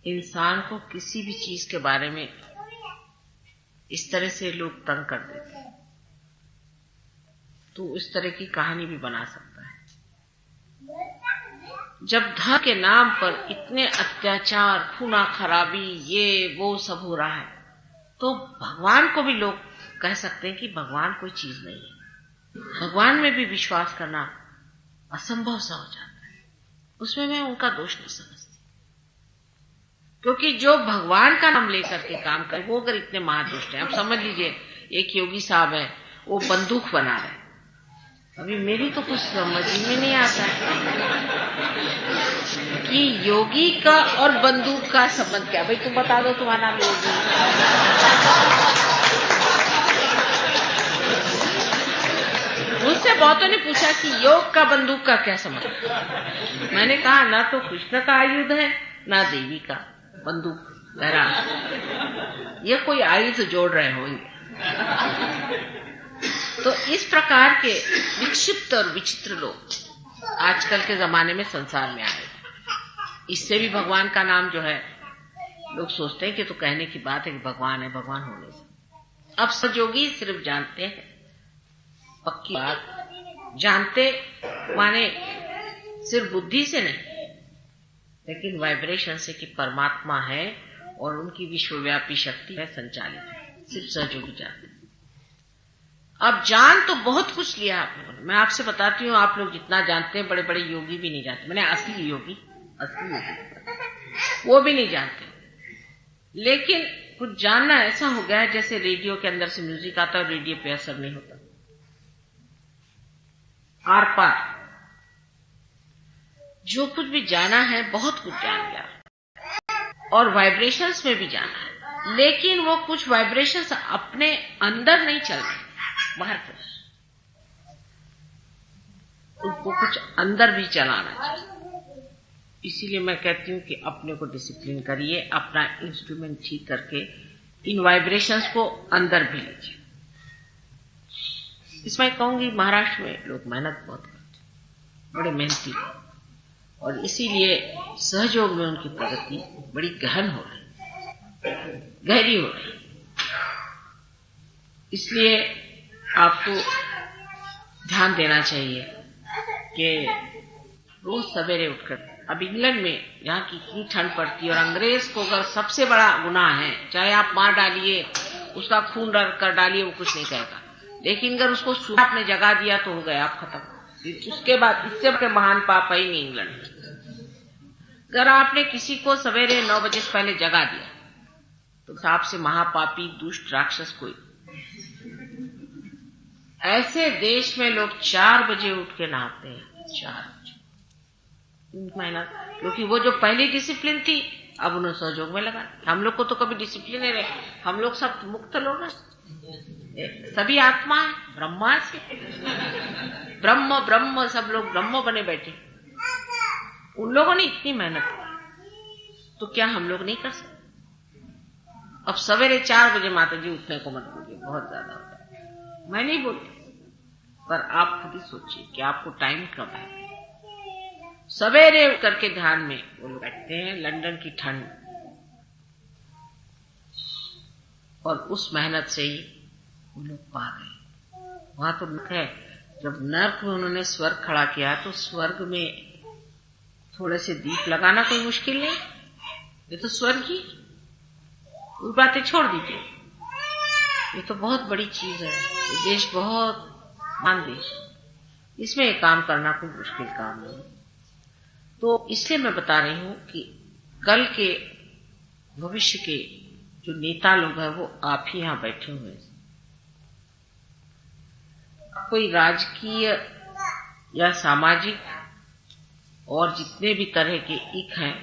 इंसान को किसी भी चीज के बारे में इस तरह से लोग तंग कर देते हैं तो इस तरह की कहानी भी बना सकता है। जब धर्म के नाम पर इतने अत्याचार, खूना खराबी, ये वो सब हो रहा है, तो भगवान को भी लोग कह सकते हैं कि भगवान कोई चीज नहीं है। भगवान में भी विश्वास करना असंभव सा हो जाता है। उसमें मैं उनका दोष नहीं समझती, क्योंकि जो भगवान का नाम लेकर के काम करे वो अगर इतने महादुष्ट हैं। अब समझ लीजिए एक योगी साहब है, वो बंदूक बना रहे, अभी मेरी तो कुछ समझ में नहीं आता कि योगी का और बंदूक का संबंध क्या। भाई तुम बता दो, तुम्हारा नाम योगी। मुझसे बहुतों ने पूछा कि योग का बंदूक का क्या संबंध। मैंने कहा ना तो कृष्ण का आयुध है ना देवी का बंदूक लहरा, ये कोई आयुध जोड़ रहे होंगे। तो इस प्रकार के विक्षिप्त और विचित्र लोग आजकल के जमाने में संसार में आए। इससे भी भगवान का नाम जो है लोग सोचते हैं कि तो कहने की बात है कि भगवान है, भगवान होने से। अब सजयोगी सिर्फ जानते हैं, पक्की बात जानते माने सिर्फ बुद्धि से नहीं, लेकिन वाइब्रेशन से कि परमात्मा है और उनकी विश्वव्यापी शक्ति है, संचालित है, सिर्फ सहयोगी जानते हैं। अब जान तो बहुत कुछ लिया आप लोगों ने। मैं आपसे बताती हूँ, आप लोग जितना जानते हैं बड़े बड़े योगी भी नहीं जानते। मैंने असली योगी वो भी नहीं जानते। लेकिन कुछ जानना ऐसा हो गया है जैसे रेडियो के अंदर से म्यूजिक आता है और रेडियो पे असर नहीं होता। आर पार जो कुछ भी जाना है बहुत कुछ जान गया और वाइब्रेशंस में भी जाना है, लेकिन वो कुछ वाइब्रेशंस अपने अंदर नहीं चल रहे, बाहर पर उनको कुछ अंदर भी चलाना चाहिए। इसीलिए मैं कहती हूँ कि अपने को डिसिप्लिन करिए, अपना इंस्ट्रूमेंट ठीक करके इन वाइब्रेशंस को अंदर भी लीजिए। इसमें कहूंगी महाराष्ट्र में लोग मेहनत बहुत करते, बड़े मेहनती, और इसीलिए सहयोग में उनकी प्रगति बड़ी गहन हो रही, गहरी हो रही। इसलिए आपको ध्यान देना चाहिए कि रोज सवेरे उठकर, अब इंग्लैंड में यहाँ की इतनी ठंड पड़ती है और अंग्रेज को अगर सबसे बड़ा गुनाह है, चाहे आप मार डालिए, उसका खून कर डालिए, वो कुछ नहीं कहेगा, लेकिन अगर उसको सुबह आपने जगा दिया तो हो गया, आप खत्म। उसके बाद इससे बड़े महान पाप है ही नहीं इंग्लैंड में। अगर आपने किसी को सवेरे 9 बजे से पहले जगा दिया तो आपसे महापापी दुष्ट राक्षस कोई। ऐसे देश में लोग 4 बजे उठ के नहाते हैं, 4 बजे मेहनत, क्योंकि वो जो पहली डिसिप्लिन थी अब उन्हें सहयोग में लगा। हम लोग को तो कभी डिसिप्लिन नहीं रहे, हम लोग सब मुक्त लोग हैं, सभी आत्मा है, ब्रह्मा से ब्रह्म ब्रह्म, सब लोग ब्रह्म बने बैठे। उन लोगों ने इतनी मेहनत, तो क्या हम लोग नहीं कर सकते? अब सवेरे 4 बजे माता जी उठने को मत बोलिए, बहुत ज्यादा होता है। मैं नहीं बोलती, पर आप खुद ही सोचिए कि आपको टाइम कब है। सवेरे करके ध्यान में वो लोग बैठते हैं, लंदन की ठंड, और उस मेहनत से ही वो लोग पा गए। वहां तो नर्क है, जब नर्क में उन्होंने स्वर्ग खड़ा किया तो स्वर्ग में थोड़े से दीप लगाना कोई मुश्किल नहीं, ये तो स्वर्ग ही। वो बातें छोड़ दीजिए, ये तो बहुत बड़ी चीज है। ये देश बहुत महान देश, इसमें एक काम करना कोई मुश्किल काम नहीं। तो इसलिए मैं बता रही हूं कि कल के भविष्य के जो नेता लोग हैं वो आप ही यहां बैठे हुए हैं। कोई राजकीय या सामाजिक और जितने भी तरह के इक हैं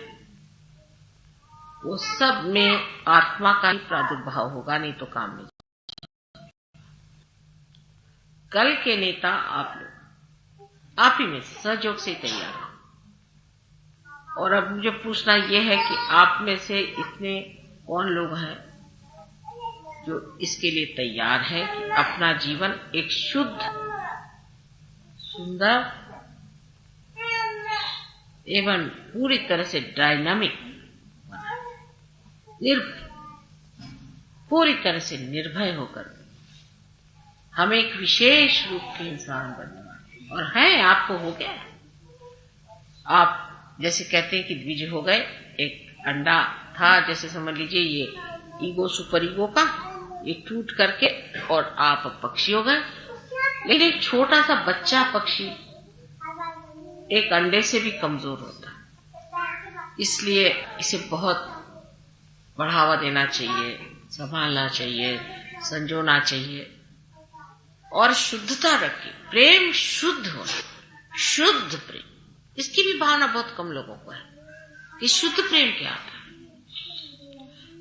वो सब में आत्मा का ही प्रादुर्भाव होगा, नहीं तो काम नहीं। कल के नेता आप लोग, आप ही में सहयोग से तैयार हो। और अब मुझे पूछना यह है कि आप में से इतने कौन लोग हैं जो इसके लिए तैयार है कि अपना जीवन एक शुद्ध, सुंदर एवं पूरी तरह से डायनामिक, पूरी तरह से निर्भय होकर हम एक विशेष रूप के इंसान बनने और हैं। आपको हो गया, आप जैसे कहते हैं कि द्विज हो गए। एक अंडा था, जैसे समझ लीजिए ये ईगो सुपर ईगो का, ये टूट करके और आप पक्षी हो गए। लेकिन एक छोटा सा बच्चा पक्षी एक अंडे से भी कमजोर होता है, इसलिए इसे बहुत बढ़ावा देना चाहिए, संभालना चाहिए, संजोना चाहिए और शुद्धता रखिए। प्रेम शुद्ध हो, शुद्ध प्रेम, इसकी भी भावना बहुत कम लोगों को है कि शुद्ध प्रेम क्या होता है।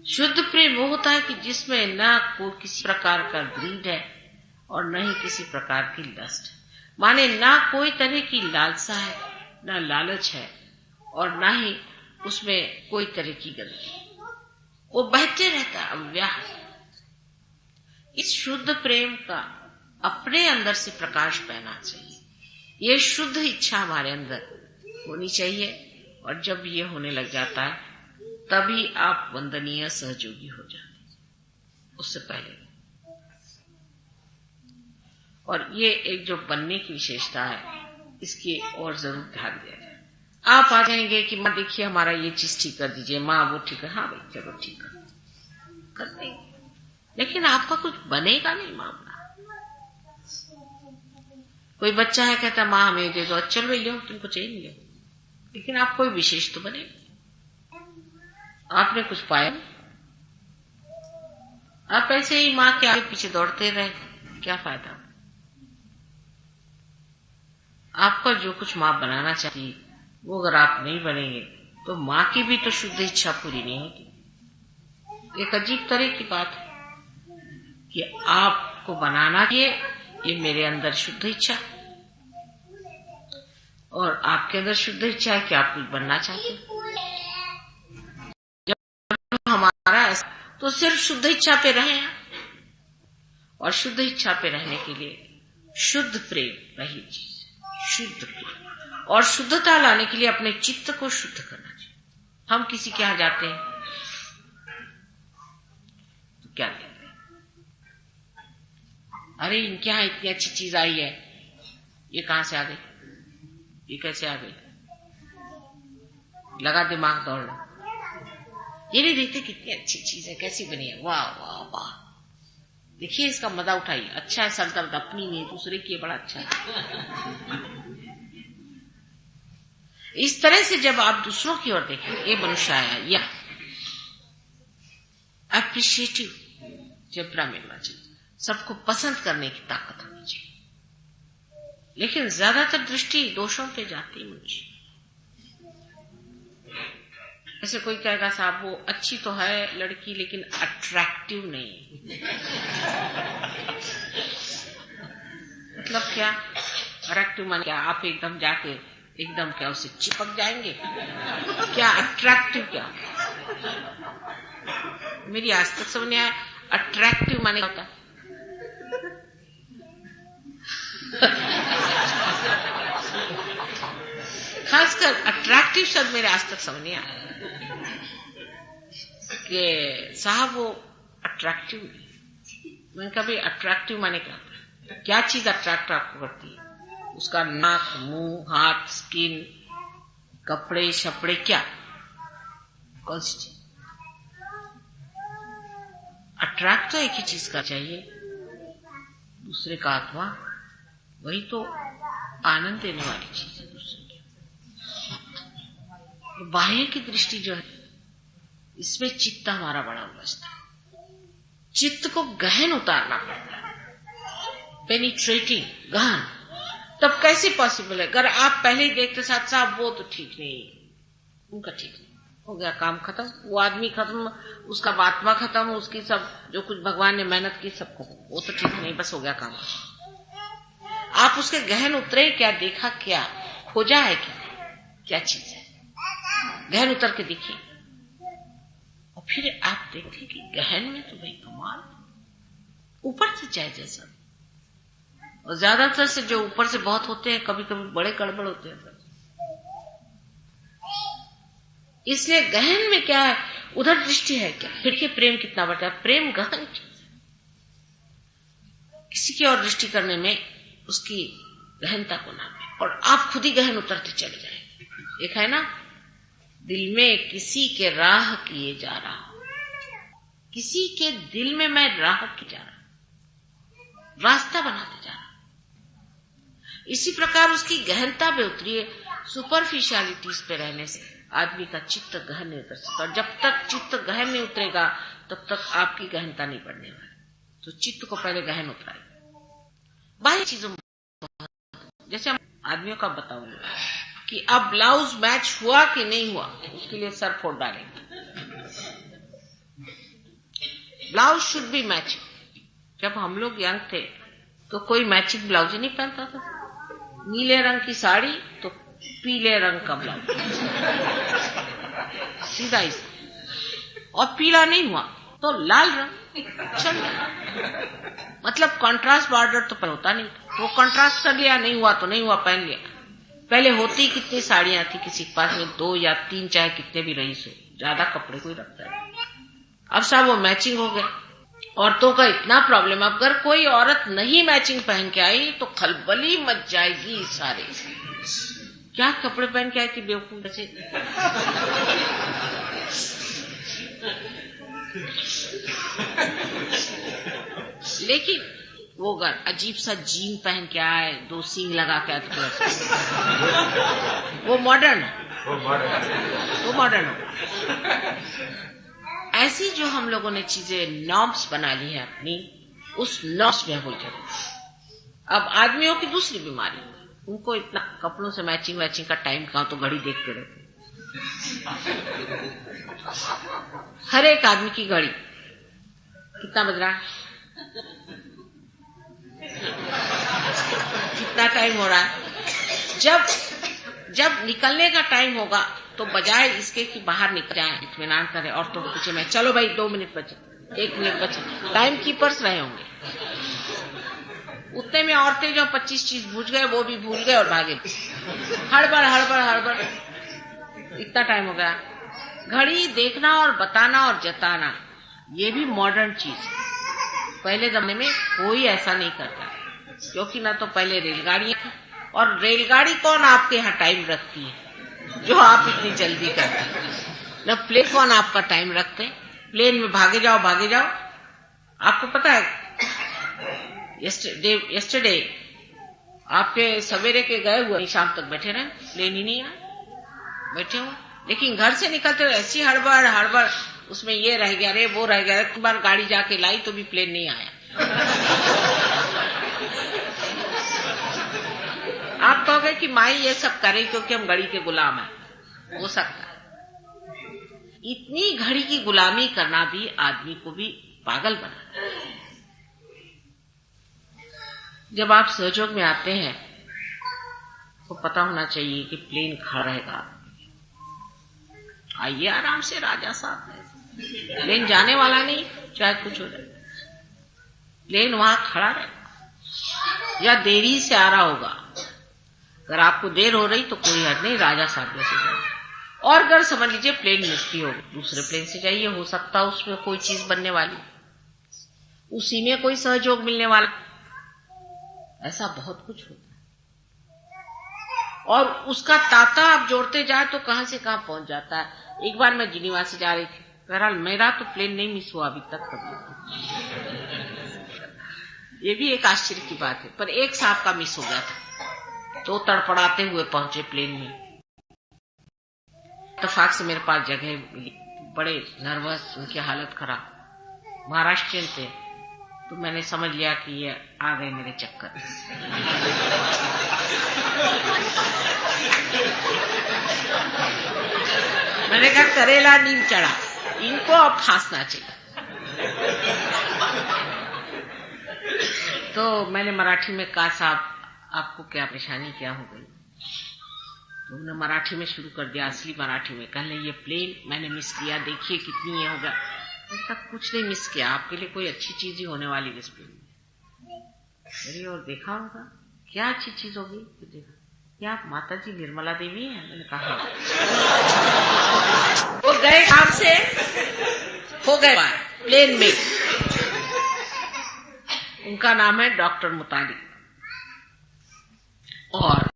शुद्ध प्रेम वो होता है कि जिसमें ना कोई किसी प्रकार का ग्रीड है और न ही किसी प्रकार की लस्ट है, माने ना कोई तरह की लालसा है, ना लालच है और ना ही उसमें कोई तरह की गलती। वो बहते रहता है अव्याह। इस शुद्ध प्रेम का अपने अंदर से प्रकाश पैना चाहिए। ये शुद्ध इच्छा हमारे अंदर होनी चाहिए और जब ये होने लग जाता है तभी आप वंदनीय सहयोगी हो जाते हैं, उससे पहले। और ये एक जो बनने की विशेषता है, इसकी और जरूर ध्यान दिया जाए। आप आ जाएंगे कि माँ देखिए हमारा ये चीज ठीक कर दीजिए, माँ वो ठीक है, हाँ भाई चलो ठीक कर देंगे, लेकिन आपका कुछ बनेगा नहीं मामला। कोई बच्चा है कहता माँ हमें दे दो, चलो भाई लो, तुमको चाहिए नहीं लो, लेकिन आप कोई विशेष तो बने, आपने कुछ पाया। आप ऐसे ही माँ के आगे पीछे दौड़ते रहे, क्या फायदा। आपका जो कुछ माँ बनाना चाहती है वो अगर आप नहीं बनेंगे तो माँ की भी तो शुद्ध इच्छा पूरी नहीं होती। एक अजीब तरह की बात है कि आपको बनाना चाहिए, ये मेरे अंदर शुद्ध इच्छा और आपके अंदर शुद्ध इच्छा है कि आप कुछ बनना चाहते हैं। जब हमारा ऐसा, तो सिर्फ शुद्ध इच्छा पे रहे हैं और शुद्ध इच्छा पे रहने के लिए शुद्ध प्रेम रही चीज, शुद्ध प्रेम। और शुद्धता लाने के लिए अपने चित्त को शुद्ध करना चाहिए। हम किसी के यहां जाते हैं तो क्या कहते हैं, अरे इनके यहां इतनी अच्छी चीज आई है, ये कहां से आ गई, ये कैसे आ गई, लगा दिमाग दौड़ना। ये नहीं देखते कितनी अच्छी चीज है, कैसी बनी है, वाह वाह वाह, देखिए इसका मजा उठाइए, अच्छा है, सर दर्द अपनी नहीं दूसरे की बड़ा अच्छा है। इस तरह से जब आप दूसरों की ओर देखें, ये मनुष्य आया, या अप्रिशिएटिव जबरा मिलना चाहिए, सबको पसंद करने की ताकत होनी चाहिए। लेकिन ज्यादातर दृष्टि दोषों पे जाती मनुष्य। ऐसे कोई कहेगा साहब वो अच्छी तो है लड़की लेकिन अट्रैक्टिव नहीं। मतलब क्या अट्रैक्टिव माने क्या, आप एकदम जाके एकदम क्या उसे चिपक जाएंगे क्या, अट्रैक्टिव क्या, मेरी आज तक समझ नहीं आया अट्रैक्टिव माने होता। खासकर अट्रैक्टिव शब्द मेरे आज तक समझ नहीं आया कि साहब वो अट्रैक्टिव। मैंने कहा भाई अट्रैक्टिव माने क्या चीज अट्रैक्ट आपको करती है, उसका नाक, मुंह, हाथ, स्किन, कपड़े शपड़े, क्या कौन सी चीज अट्रैक्ट तो एक ही चीज का चाहिए, दूसरे का आत्मा, वही तो आनंद देने वाली चीज है दूसरे की। बाह्य की दृष्टि जो है, इसमें चित्त हमारा बड़ा उलझता है। चित्त को गहन उतारना पड़ता है, पेनिट्रेटिंग, गहन। तब कैसे पॉसिबल है? अगर आप पहले ही देखते साहब वो तो ठीक नहीं, उनका ठीक नहीं, हो गया काम खत्म, वो आदमी खत्म, उसका आत्मा खत्म, उसकी सब जो कुछ भगवान ने मेहनत की सब खत्म, वो तो ठीक नहीं, बस हो गया काम खत्म। आप उसके गहन उतरे, क्या देखा, क्या खोजा है, क्या चीज है, गहन उतर के देखिए। और फिर आप देखते कि गहन में तो भाई कमाल, ऊपर से चाहे जैसा, और ज्यादातर से जो ऊपर से बहुत होते हैं, कभी कभी बड़े गड़बड़ होते हैं। इसलिए गहन में क्या है, उधर दृष्टि है क्या। देखिए प्रेम कितना बढ़ता है, प्रेम गहन चीज है। किसी की और दृष्टि करने में उसकी गहनता को नापे, और आप खुद ही गहन उतरते चले जाए। एक है ना, दिल में किसी के राह किए जा रहा हूं, किसी के दिल में मैं राह किए जा रहा हूं, रास्ता बनाते जा रहा हूं। इसी प्रकार उसकी गहनता पे उतरिए। सुपरफिशियलिटीज पे रहने से आदमी का चित्त गहन नहीं उतर सकता, और जब तक चित्त गहन नहीं उतरेगा तब तक आपकी गहनता नहीं बढ़ने वाली। तो चित्त को पहले गहन उतराए। बाह्य चीजों में जैसे हम आदमियों का बताऊंगा कि अब ब्लाउज मैच हुआ कि नहीं हुआ, उसके लिए सर फोड़ डालेंगे। Blouse should be matching. जब हम लोग यंग थे तो कोई मैचिंग ब्लाउज ही नहीं पहनता था। नीले रंग की साड़ी तो पीले रंग का ब्लाउज, सीधा ही। और पीला नहीं हुआ तो लाल रंग चल गया। मतलब कंट्रास्ट बॉर्डर तो पर होता नहीं था, वो कंट्रास्ट कर लिया, नहीं हुआ तो नहीं हुआ, पहन लिया। पहले होती कितनी साड़ियां थी किसी के पास में, 2 या 3, चाहे कितने भी रईस हो, ज्यादा कपड़े कोई रखता है। अब सब वो मैचिंग हो गए। औरतों का इतना प्रॉब्लम, अगर कोई औरत नहीं मैचिंग पहन के आई तो खलबली मच जाएगी सारे। क्या कपड़े पहन के आई थी बेवकूफ बच्चे। लेकिन वो अजीब सा जीन पहन के आए, 2 सींग लगा के आए, वो मॉडर्न है, वो मॉडर्न हो। ऐसी जो हम लोगों ने चीजें नॉर्म्स बना ली है अपनी, उस नॉर्म्स में हो जाए। अब आदमियों की दूसरी बीमारी, उनको इतना कपड़ों से मैचिंग वैचिंग का टाइम कहां, तो घड़ी देखते रहते। हर एक आदमी की घड़ी कितना बज रहा है, कितना टाइम हो रहा है। जब निकलने का टाइम होगा तो बजाय इसके कि बाहर निकल जाए, इत्मीनान करें, और तो पूछे मैं चलो भाई 2 मिनट बचे, 1 मिनट बचे, टाइम कीपर्स रहे होंगे। उतने में औरतें जो 25 चीज भूल गए, वो भी भूल गए और भागे। हड़बड़ हड़बड़ हड़बड़, इतना टाइम हो गया। घड़ी देखना और बताना और जताना, ये भी मॉडर्न चीज है। पहले जमाने में कोई ऐसा नहीं करता, क्योंकि ना तो पहले रेलगाड़ियां, और रेलगाड़ी कौन आपके यहाँ टाइम रखती है जो आप इतनी जल्दी करते हैं। न प्लेन कौन आपका टाइम रखते, प्लेन में भागे जाओ भागे जाओ। आपको पता है यस्टरडे आपके सवेरे के गए हुए शाम तक बैठे रहे, प्लेन ही नहीं आया, बैठे हुए। लेकिन घर से निकलते हुए ऐसी हड़बड़ हड़बड़, उसमें ये रह गया रे, वो रह गया। एक बार गाड़ी जाके लाई तो भी प्लेन नहीं आया। आप कहोगे कि माई ये सब करे क्योंकि हम घड़ी के गुलाम हैं, हो सकता है। इतनी घड़ी की गुलामी करना भी आदमी को भी पागल बना। जब आप सहयोग में आते हैं तो पता होना चाहिए कि प्लेन खड़ा रहेगा। आइए आराम से राजा साहब, प्लेन जाने वाला नहीं, चाहे कुछ हो जाए, प्लेन वहां खड़ा रहेगा। या देरी से आ रहा होगा, अगर आपको देर हो रही तो कोई हद नहीं, राजा साहब जैसे जाइए। और अगर समझ लीजिए प्लेन मिसती हो, दूसरे प्लेन से जाइए, हो सकता है उसमें कोई चीज बनने वाली, उसी में कोई सहयोग मिलने वाला। ऐसा बहुत कुछ होता है, और उसका तांता आप जोड़ते जाए तो कहां से कहां पहुंच जाता है। एक बार मैं जिनीवा से जा रही थी, बहरहाल मेरा तो प्लेन नहीं मिस हुआ अभी तक कभी, ये भी एक आश्चर्य की बात है, पर एक साहब का मिस हो गया था। तो तड़पड़ाते हुए पहुंचे प्लेन में। इत्तेफाक से मेरे पास जगह मिली। बड़े नर्वस, उनकी हालत खराब, महाराष्ट्रियन थे। तो मैंने समझ लिया कि ये आ गए मेरे चक्कर। मैंने कहा करेला नीम चढ़ा, इनको अब फांसना चाहिए। तो मैंने मराठी में कहा, साहब आपको क्या परेशानी, क्या हो गई? तो उन्होंने मराठी में शुरू कर दिया, असली मराठी में। कहने ये प्लेन मैंने मिस किया, देखिए कितनी ये होगा। मैंने कहा कुछ नहीं मिस किया, आपके लिए कोई अच्छी चीज ही होने वाली इस प्लेन में। मेरी और देखा होगा, क्या अच्छी चीज होगी? तो देखा, क्या आप माता जी निर्मला देवी हैं? मैंने कहा वो गए काम से, हो गए प्लेन में। उनका नाम है डॉक्टर मुतालिक, और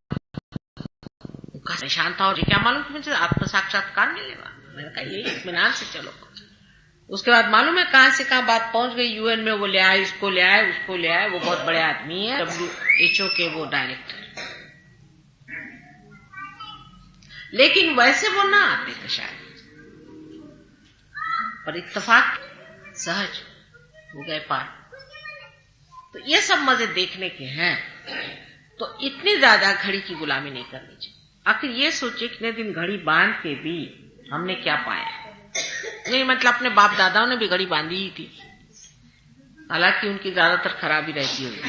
उनका परेशान था। और क्या मालूम कि मुझे आत्म साक्षात्कार मिलेगा? मैंने कहा यही इत्मीनान से चलो। उसके बाद मालूम है कहां से कहां बात पहुंच गई। यूएन में वो ले आए, इसको ले आए, उसको ले आए। वो बहुत बड़े आदमी है, WHO के वो डायरेक्टर। लेकिन वैसे वो ना आते थे शायद, पर इत्तेफाक सहज हो गए पार। तो ये सब मजे देखने के हैं। तो इतनी ज्यादा घड़ी की गुलामी नहीं करनी चाहिए। आखिर ये सोचे कितने दिन घड़ी बांध के भी हमने क्या पाया? नहीं, मतलब अपने बाप दादाओं ने भी घड़ी बांधी ही थी, हालांकि उनकी ज्यादातर खराबी रहती होगी।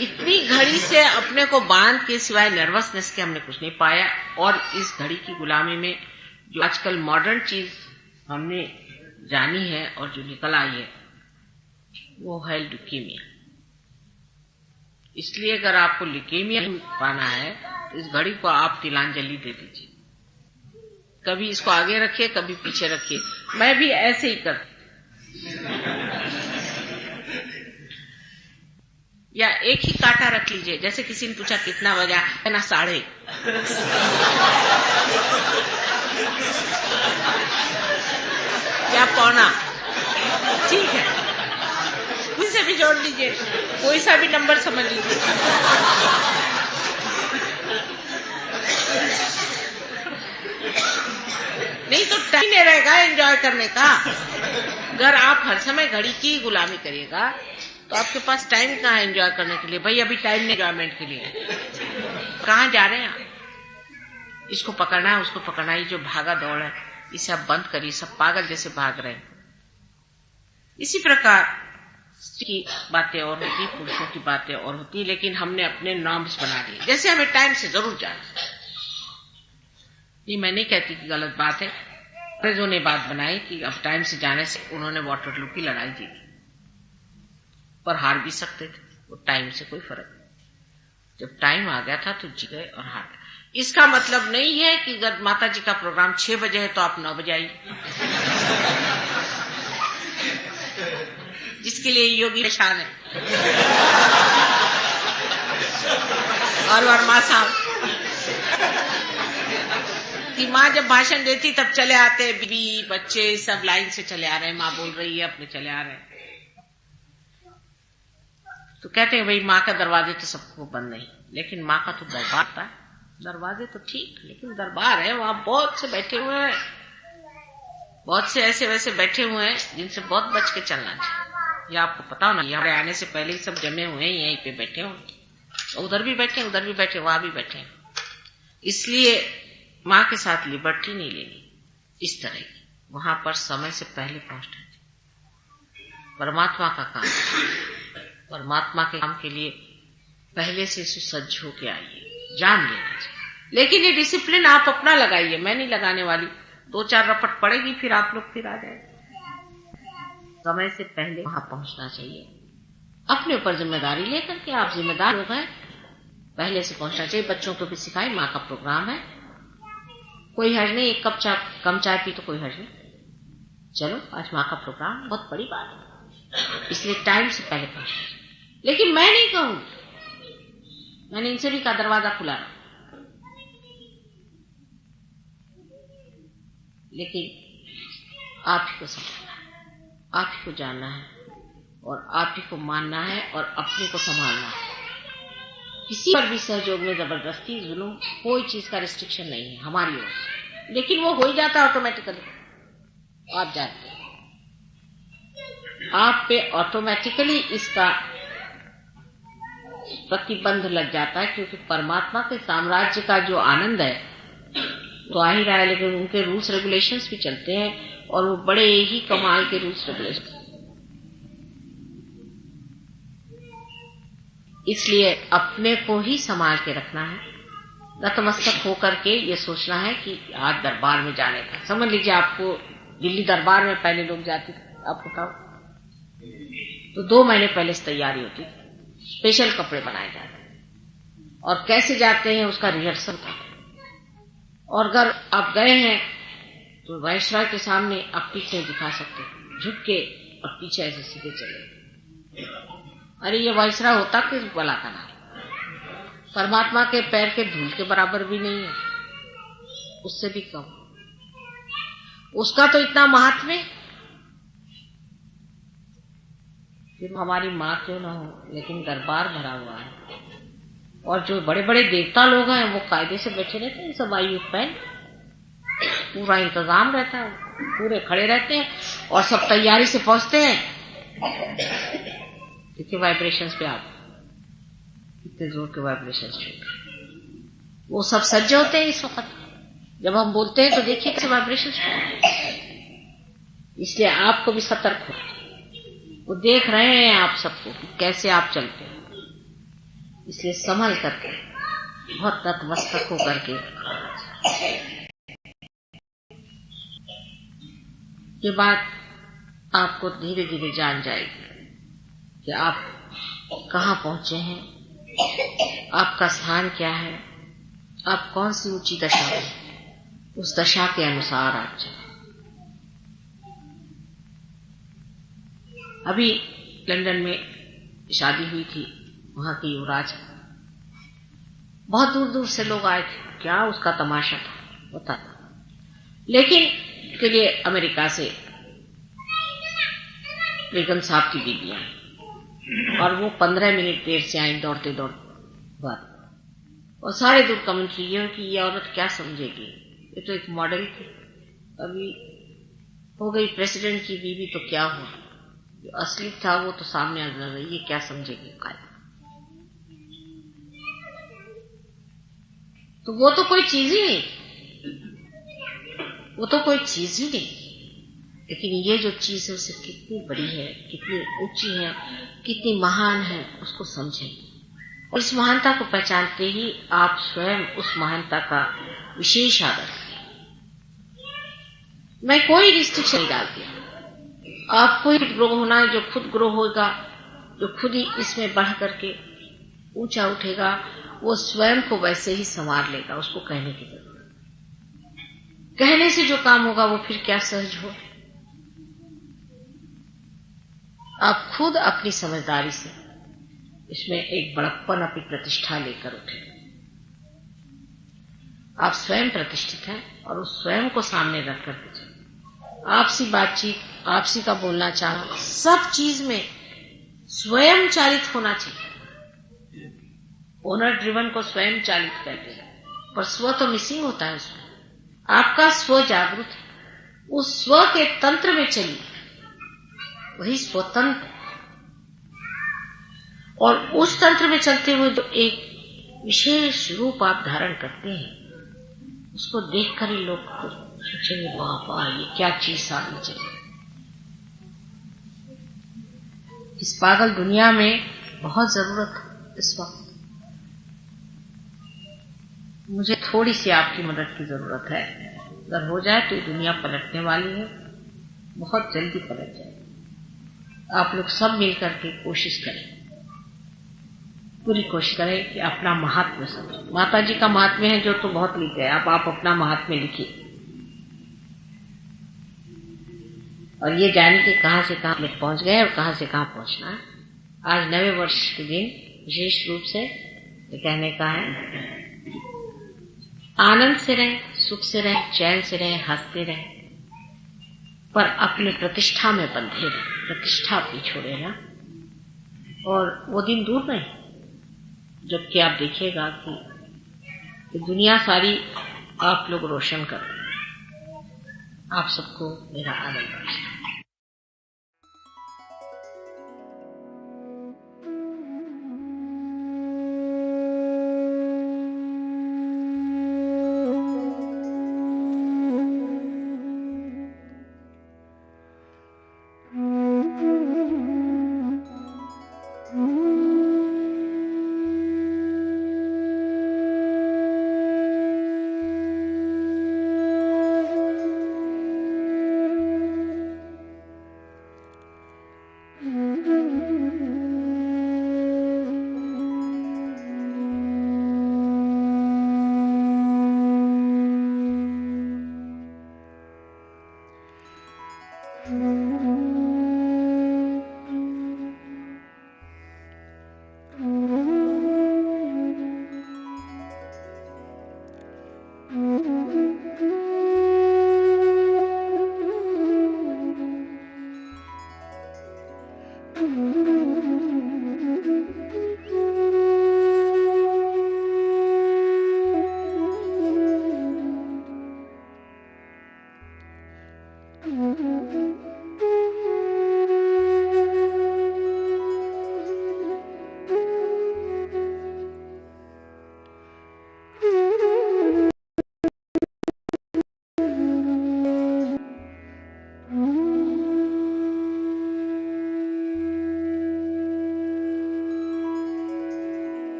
इतनी घड़ी से अपने को बांध के सिवाय नर्वसनेस के हमने कुछ नहीं पाया। और इस घड़ी की गुलामी में जो आजकल मॉडर्न चीज हमने जानी है और जो निकल आई है, वो है ल्यूकेमिया। इसलिए अगर आपको ल्यूकेमिया पाना है तो इस घड़ी को आप तिलांजलि दे दीजिए। कभी इसको आगे रखिए, कभी पीछे रखिए। मैं भी ऐसे ही करती, या एक ही कांटा रख लीजिए। जैसे किसी ने पूछा कितना बजा, है ना 1:30, या 1:15, ठीक है, उनसे भी जोड़ लीजिए, कोई सा भी नंबर समझ लीजिए। नहीं तो टाइम नहीं रहेगा एंजॉय करने का। अगर आप हर समय घड़ी की गुलामी करिएगा तो आपके पास टाइम कहाँ है एंजॉय करने के लिए? भाई अभी टाइम नहीं एंजॉयमेंट के लिए। कहाँ जा रहे हैं आप? इसको पकड़ना है, उसको पकड़ना है। जो भागा दौड़ है इसे आप बंद करिए। सब पागल जैसे भाग रहे हैं। इसी प्रकार की बातें और होती, पुरुषों की बातें और होती, लेकिन हमने अपने नॉर्म्स बना दिए। जैसे हमें टाइम से जरूर जाना। ये मैं नहीं कहती कि गलत बात है। अंग्रेजों ने बात बनाई कि अब टाइम से जाने से उन्होंने वाटरलू की लड़ाई जीती, पर हार भी सकते थे। वो टाइम से कोई फर्क नहीं। जब टाइम आ गया था तो जीत गए और हार गए। इसका मतलब नहीं है कि अगर माता जी का प्रोग्राम 6 बजे है तो आप 9 बजे आइए। जिसके लिए योगी परेशान है, और वर्मा साहब कि माँ जब भाषण देती तब चले आते, बीबी बच्चे सब लाइन से चले आ रहे हैं, माँ बोल रही है अपने चले आ रहे हैं। तो कहते हैं भाई माँ का दरवाजे तो सबको बंद नहीं, लेकिन माँ का तो दरबार था। दरवाजे तो ठीक, लेकिन दरबार है, वहां बहुत से बैठे हुए हैं, बहुत से ऐसे वैसे बैठे हुए हैं जिनसे बहुत बच के चलना चाहिए। ये आपको पता होना, यहाँ आने से पहले ही सब जमे हुए हैं, यहीं पे बैठे होंगे। उधर भी बैठे, उधर भी बैठे, वहां भी बैठे। इसलिए माँ के साथ लिबर्टी नहीं लेनी इस तरह की। वहां पर समय से पहले पहुंचना चाहिए। परमात्मा का काम, परमात्मा के काम के लिए पहले से सुसज्ज होके आइए, जान लेना चाहिए। लेकिन ये डिसिप्लिन आप अपना लगाइए, मैं नहीं लगाने वाली। 2-4 रपट पड़ेगी, फिर आप लोग फिर आ जाए। समय से पहले वहां पहुंचना चाहिए। अपने ऊपर जिम्मेदारी लेकर के आप जिम्मेदार हो गए, पहले से पहुंचना चाहिए। बच्चों को भी सिखाए, माँ का प्रोग्राम है, कोई हर्ज नहीं। 1 कप कम चाय पी तो कोई हर्ज नहीं। चलो आज माँ का प्रोग्राम, बहुत बड़ी बात है, इसलिए टाइम से पहले पहुंचना चाहिए। लेकिन मैं नहीं कहूंगी, मैंने इनसे भी कहा दरवाजा खुला रहा, लेकिन आप ही को समझना है, आप ही को जानना है और आप ही को मानना है और अपने को संभालना है। किसी पर भी सहयोग में जबरदस्ती जुल्म कोई चीज का रिस्ट्रिक्शन नहीं है हमारी ओर से, लेकिन वो हो ही जाता है ऑटोमेटिकली। आप जानते हैं आप पे ऑटोमेटिकली इसका प्रतिबंध लग जाता है, क्योंकि परमात्मा के साम्राज्य का जो आनंद है तो आ ही रहा है, लेकिन उनके रूल्स रेगुलेशंस भी चलते हैं और वो बड़े ही कमाल के रूल्स रेगुलेशन। इसलिए अपने को ही संभाल के रखना है, नतमस्तक होकर के ये सोचना है कि आज दरबार में जाने का। समझ लीजिए आपको दिल्ली दरबार में पहले लोग जाते थे, आप बताओ, तो 2 महीने पहले से तैयारी होती थी, स्पेशल कपड़े बनाए जाते और कैसे जाते हैं उसका रिहर्सल था। और अगर आप गए हैं तो वायसराय के सामने आप पीछे दिखा सकते, झुक के और पीछे ऐसे सीधे चले। अरे ये वायसराय होता किस बला का नाम, परमात्मा के पैर के धूल के बराबर भी नहीं है, उससे भी कम। उसका तो इतना महात्म्य, फिर हमारी माँ क्यों ना हो, लेकिन दरबार भरा हुआ है। और जो बड़े बड़े देवता लोग हैं वो कायदे से बैठे रहते हैं, सब आयु पहन, पूरा इंतजाम रहता है, पूरे खड़े रहते हैं और सब तैयारी से पहुंचते हैं। देखिए वाइब्रेशंस पे आप कितने जोर के वाइब्रेशंस छूट, वो सब सज्ज होते हैं इस वक्त। जब हम बोलते हैं तो देखिए कैसे वाइब्रेशंस। इसलिए आपको भी सतर्क हो, वो देख रहे हैं आप सबको कि कैसे आप चलते हैं, इसलिए संभल करके बहुत नतमस्तक होकर के ये बात आपको धीरे धीरे जान जाएगी कि आप कहाँ पहुंचे हैं, आपका स्थान क्या है, आप कौन सी ऊंची दशा में, उस दशा के अनुसार आप चलें। अभी लंदन में शादी हुई थी, वहां के युवराज, बहुत दूर दूर से लोग आए थे, क्या उसका तमाशा था होता था। लेकिन के लिए अमेरिका से बेगम साहब की बीबियां, और वो 15 मिनट देर से आई दौड़ते दौड़ते बात, और सारे दूर कमेंट्री ये कि ये औरत क्या समझेगी, ये तो एक मॉडल थी, अभी हो गई प्रेसिडेंट की बीवी तो क्या हुआ, जो असली था वो तो सामने आ गया, ये क्या समझेगी। तो वो तो कोई चीज ही नहीं, वो तो कोई चीज ही नहीं, लेकिन ये जो चीज है उसे कितनी बड़ी है, कितनी ऊंची है, कितनी महान है, उसको समझें। और इस महानता को पहचानते ही आप स्वयं उस महानता का विशेष आदर करें। मैं कोई रिस्ट्रिक्शन नहीं डालती, आपको ही ग्रो होना है, जो खुद ग्रो होगा, जो खुद ही इसमें बढ़ करके ऊंचा उठेगा, वो स्वयं को वैसे ही संवार लेगा, उसको कहने की जरूरत। कहने से जो काम होगा वो फिर क्या सहज हो। आप खुद अपनी समझदारी से इसमें एक बड़प्पन, अपनी प्रतिष्ठा लेकर उठे। आप स्वयं प्रतिष्ठित हैं और उस स्वयं को सामने रख कर दीजिए। आपसी बातचीत, आपसी का बोलना चाहना, सब चीज में स्वयं चालित होना चाहिए। ओनर ड्रिवन को स्वयं चालित कहते हैं, पर स्व तो मिसिंग होता है उसमें। आपका स्व जागृत है, उस स्व के तंत्र में चलिए, वही स्वतंत्र। और उस तंत्र में चलते हुए जो एक विशेष रूप आप धारण करते हैं, उसको देखकर ही लोग सोचेंगे वाह वाह ये क्या चीज सामने चली। इस पागल दुनिया में बहुत जरूरत है इस वक्त। मुझे थोड़ी सी आपकी मदद की जरूरत है, अगर हो जाए तो ये दुनिया पलटने वाली है, बहुत जल्दी पलट जाए। आप लोग सब मिलकर के कोशिश करें, पूरी कोशिश करें कि अपना महात्म्य समझें। माता जी का महात्म्य है जो तो बहुत लिख गए, आप अपना महात्म्य लिखिए और ये जाने के कहां से कहां लोग पहुंच गए और कहां से कहां पहुंचना है। आज नवे वर्ष के दिन विशेष रूप से ये कहने का है, आनंद से रहे, सुख से रहे, चैन से रहे, हंसते रहे, पर अपने प्रतिष्ठा में बंधे रहे। प्रतिष्ठा अपनी छोड़े ना। और वो दिन दूर नहीं जबकि आप देखिएगा कि दुनिया सारी आप लोग रोशन कर रहे हैं। आप सबको मेरा आनंद बख्शे।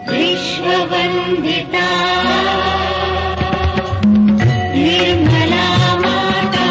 विश्ववन्दिता निर्मला माता।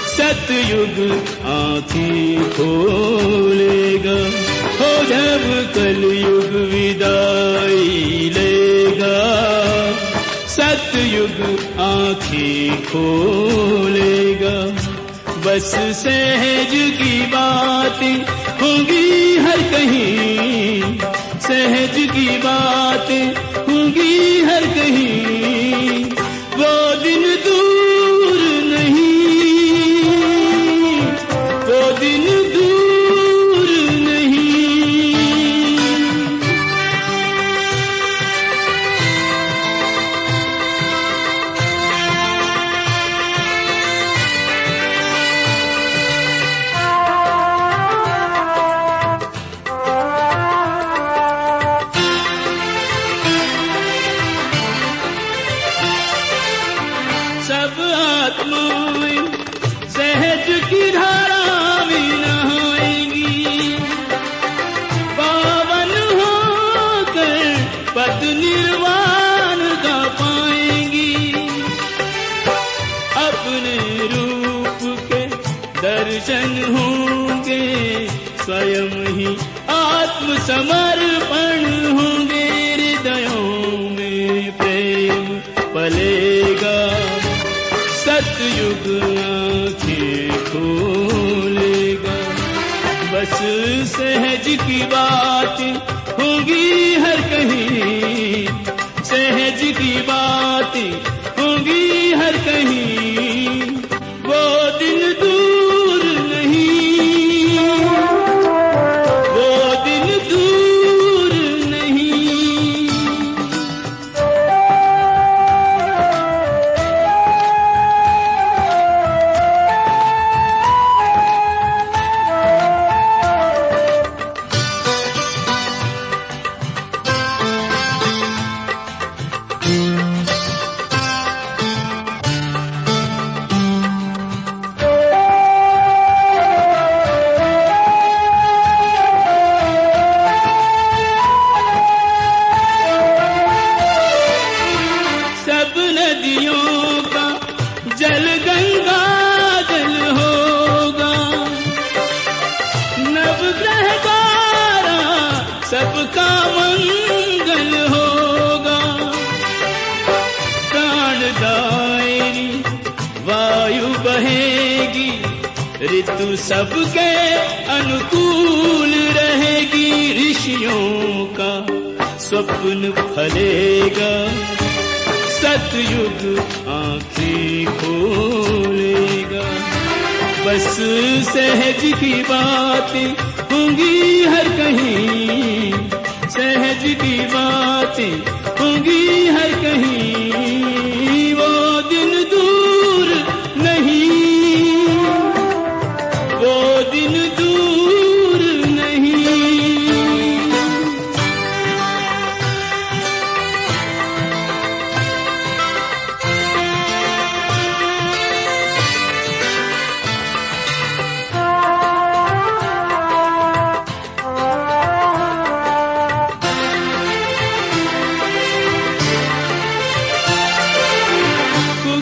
सतयुग आँखें खोलेगा, हो जब कलयुग विदाई लेगा, सतयुग आँखें खोलेगा। बस सहज की बातें होंगी हर कहीं, सहज की बातें होंगी हर कहीं, वो दिन दूर नहीं, वो दिन दूर नहीं। सब आत्माएं सहज की धारा में नहाएंगी, पावन होकर पद निर्वाण का पाएंगी। अपने रूप के दर्शन होंगे, स्वयं ही आत्मसमर्पण होंगे, हृदयों में प्रेम पलेगा, सत सतयुग आंखें खोलेगा। बस सहज की बातें होंगी हर कहीं, सहज की बातें होंगी हर कहीं, वो दिन दूर नहीं, वो दिन दूर नहीं। सब नदियों का जल गंगा जल होगा, नवग्रह 12 सबका मंगल होगा। प्राणदायिनी वायु बहेगी, ऋतु सबके अनुकूल रहेगी। ऋषियों का स्वप्न फलेगा, सतयुग आंखें खोलेगा। बस सहज की बातें होंगी हर कहीं, सहज की बातें होंगी हर कहीं, वो दिन दूर नहीं, वो दिन दूर नहीं।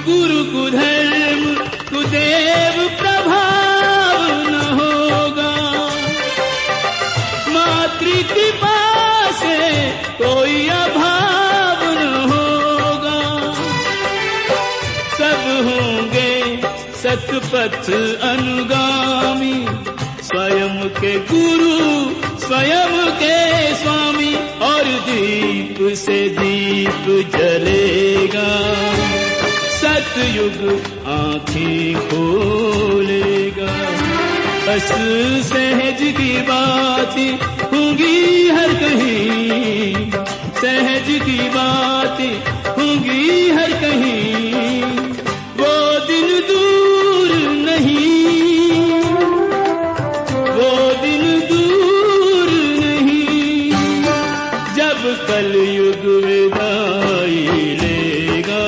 गुरु कुधर्म कुदेव प्रभाव न होगा, मातृ कृपा से कोई अभाव न होगा। सब होंगे सतपथ अनुगामी, स्वयं के गुरु स्वयं के स्वामी। और दीप से दीप जलेगा, सतयुग आंखें खोलेगा। बस सहज की बातें होंगी हर कहीं, सहज की बातें होंगी हर कहीं, वो दिन दूर नहीं, वो दिन दूर नहीं। जब कलयुग विदाई लेगा,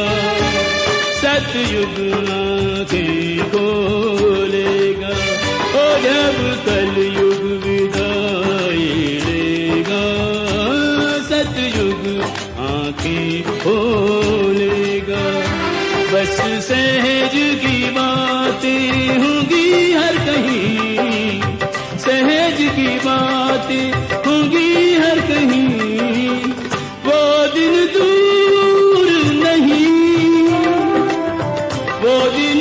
सतयुग आंखें खोलेगा। ओ जब कलयुग विदाई लेगा, सतयुग आंखें खोलेगा। बस सहज की बातें होंगी हर कहीं, सहज की बातें होंगी हर कहीं, वो दिन दूर नहीं, वो दिन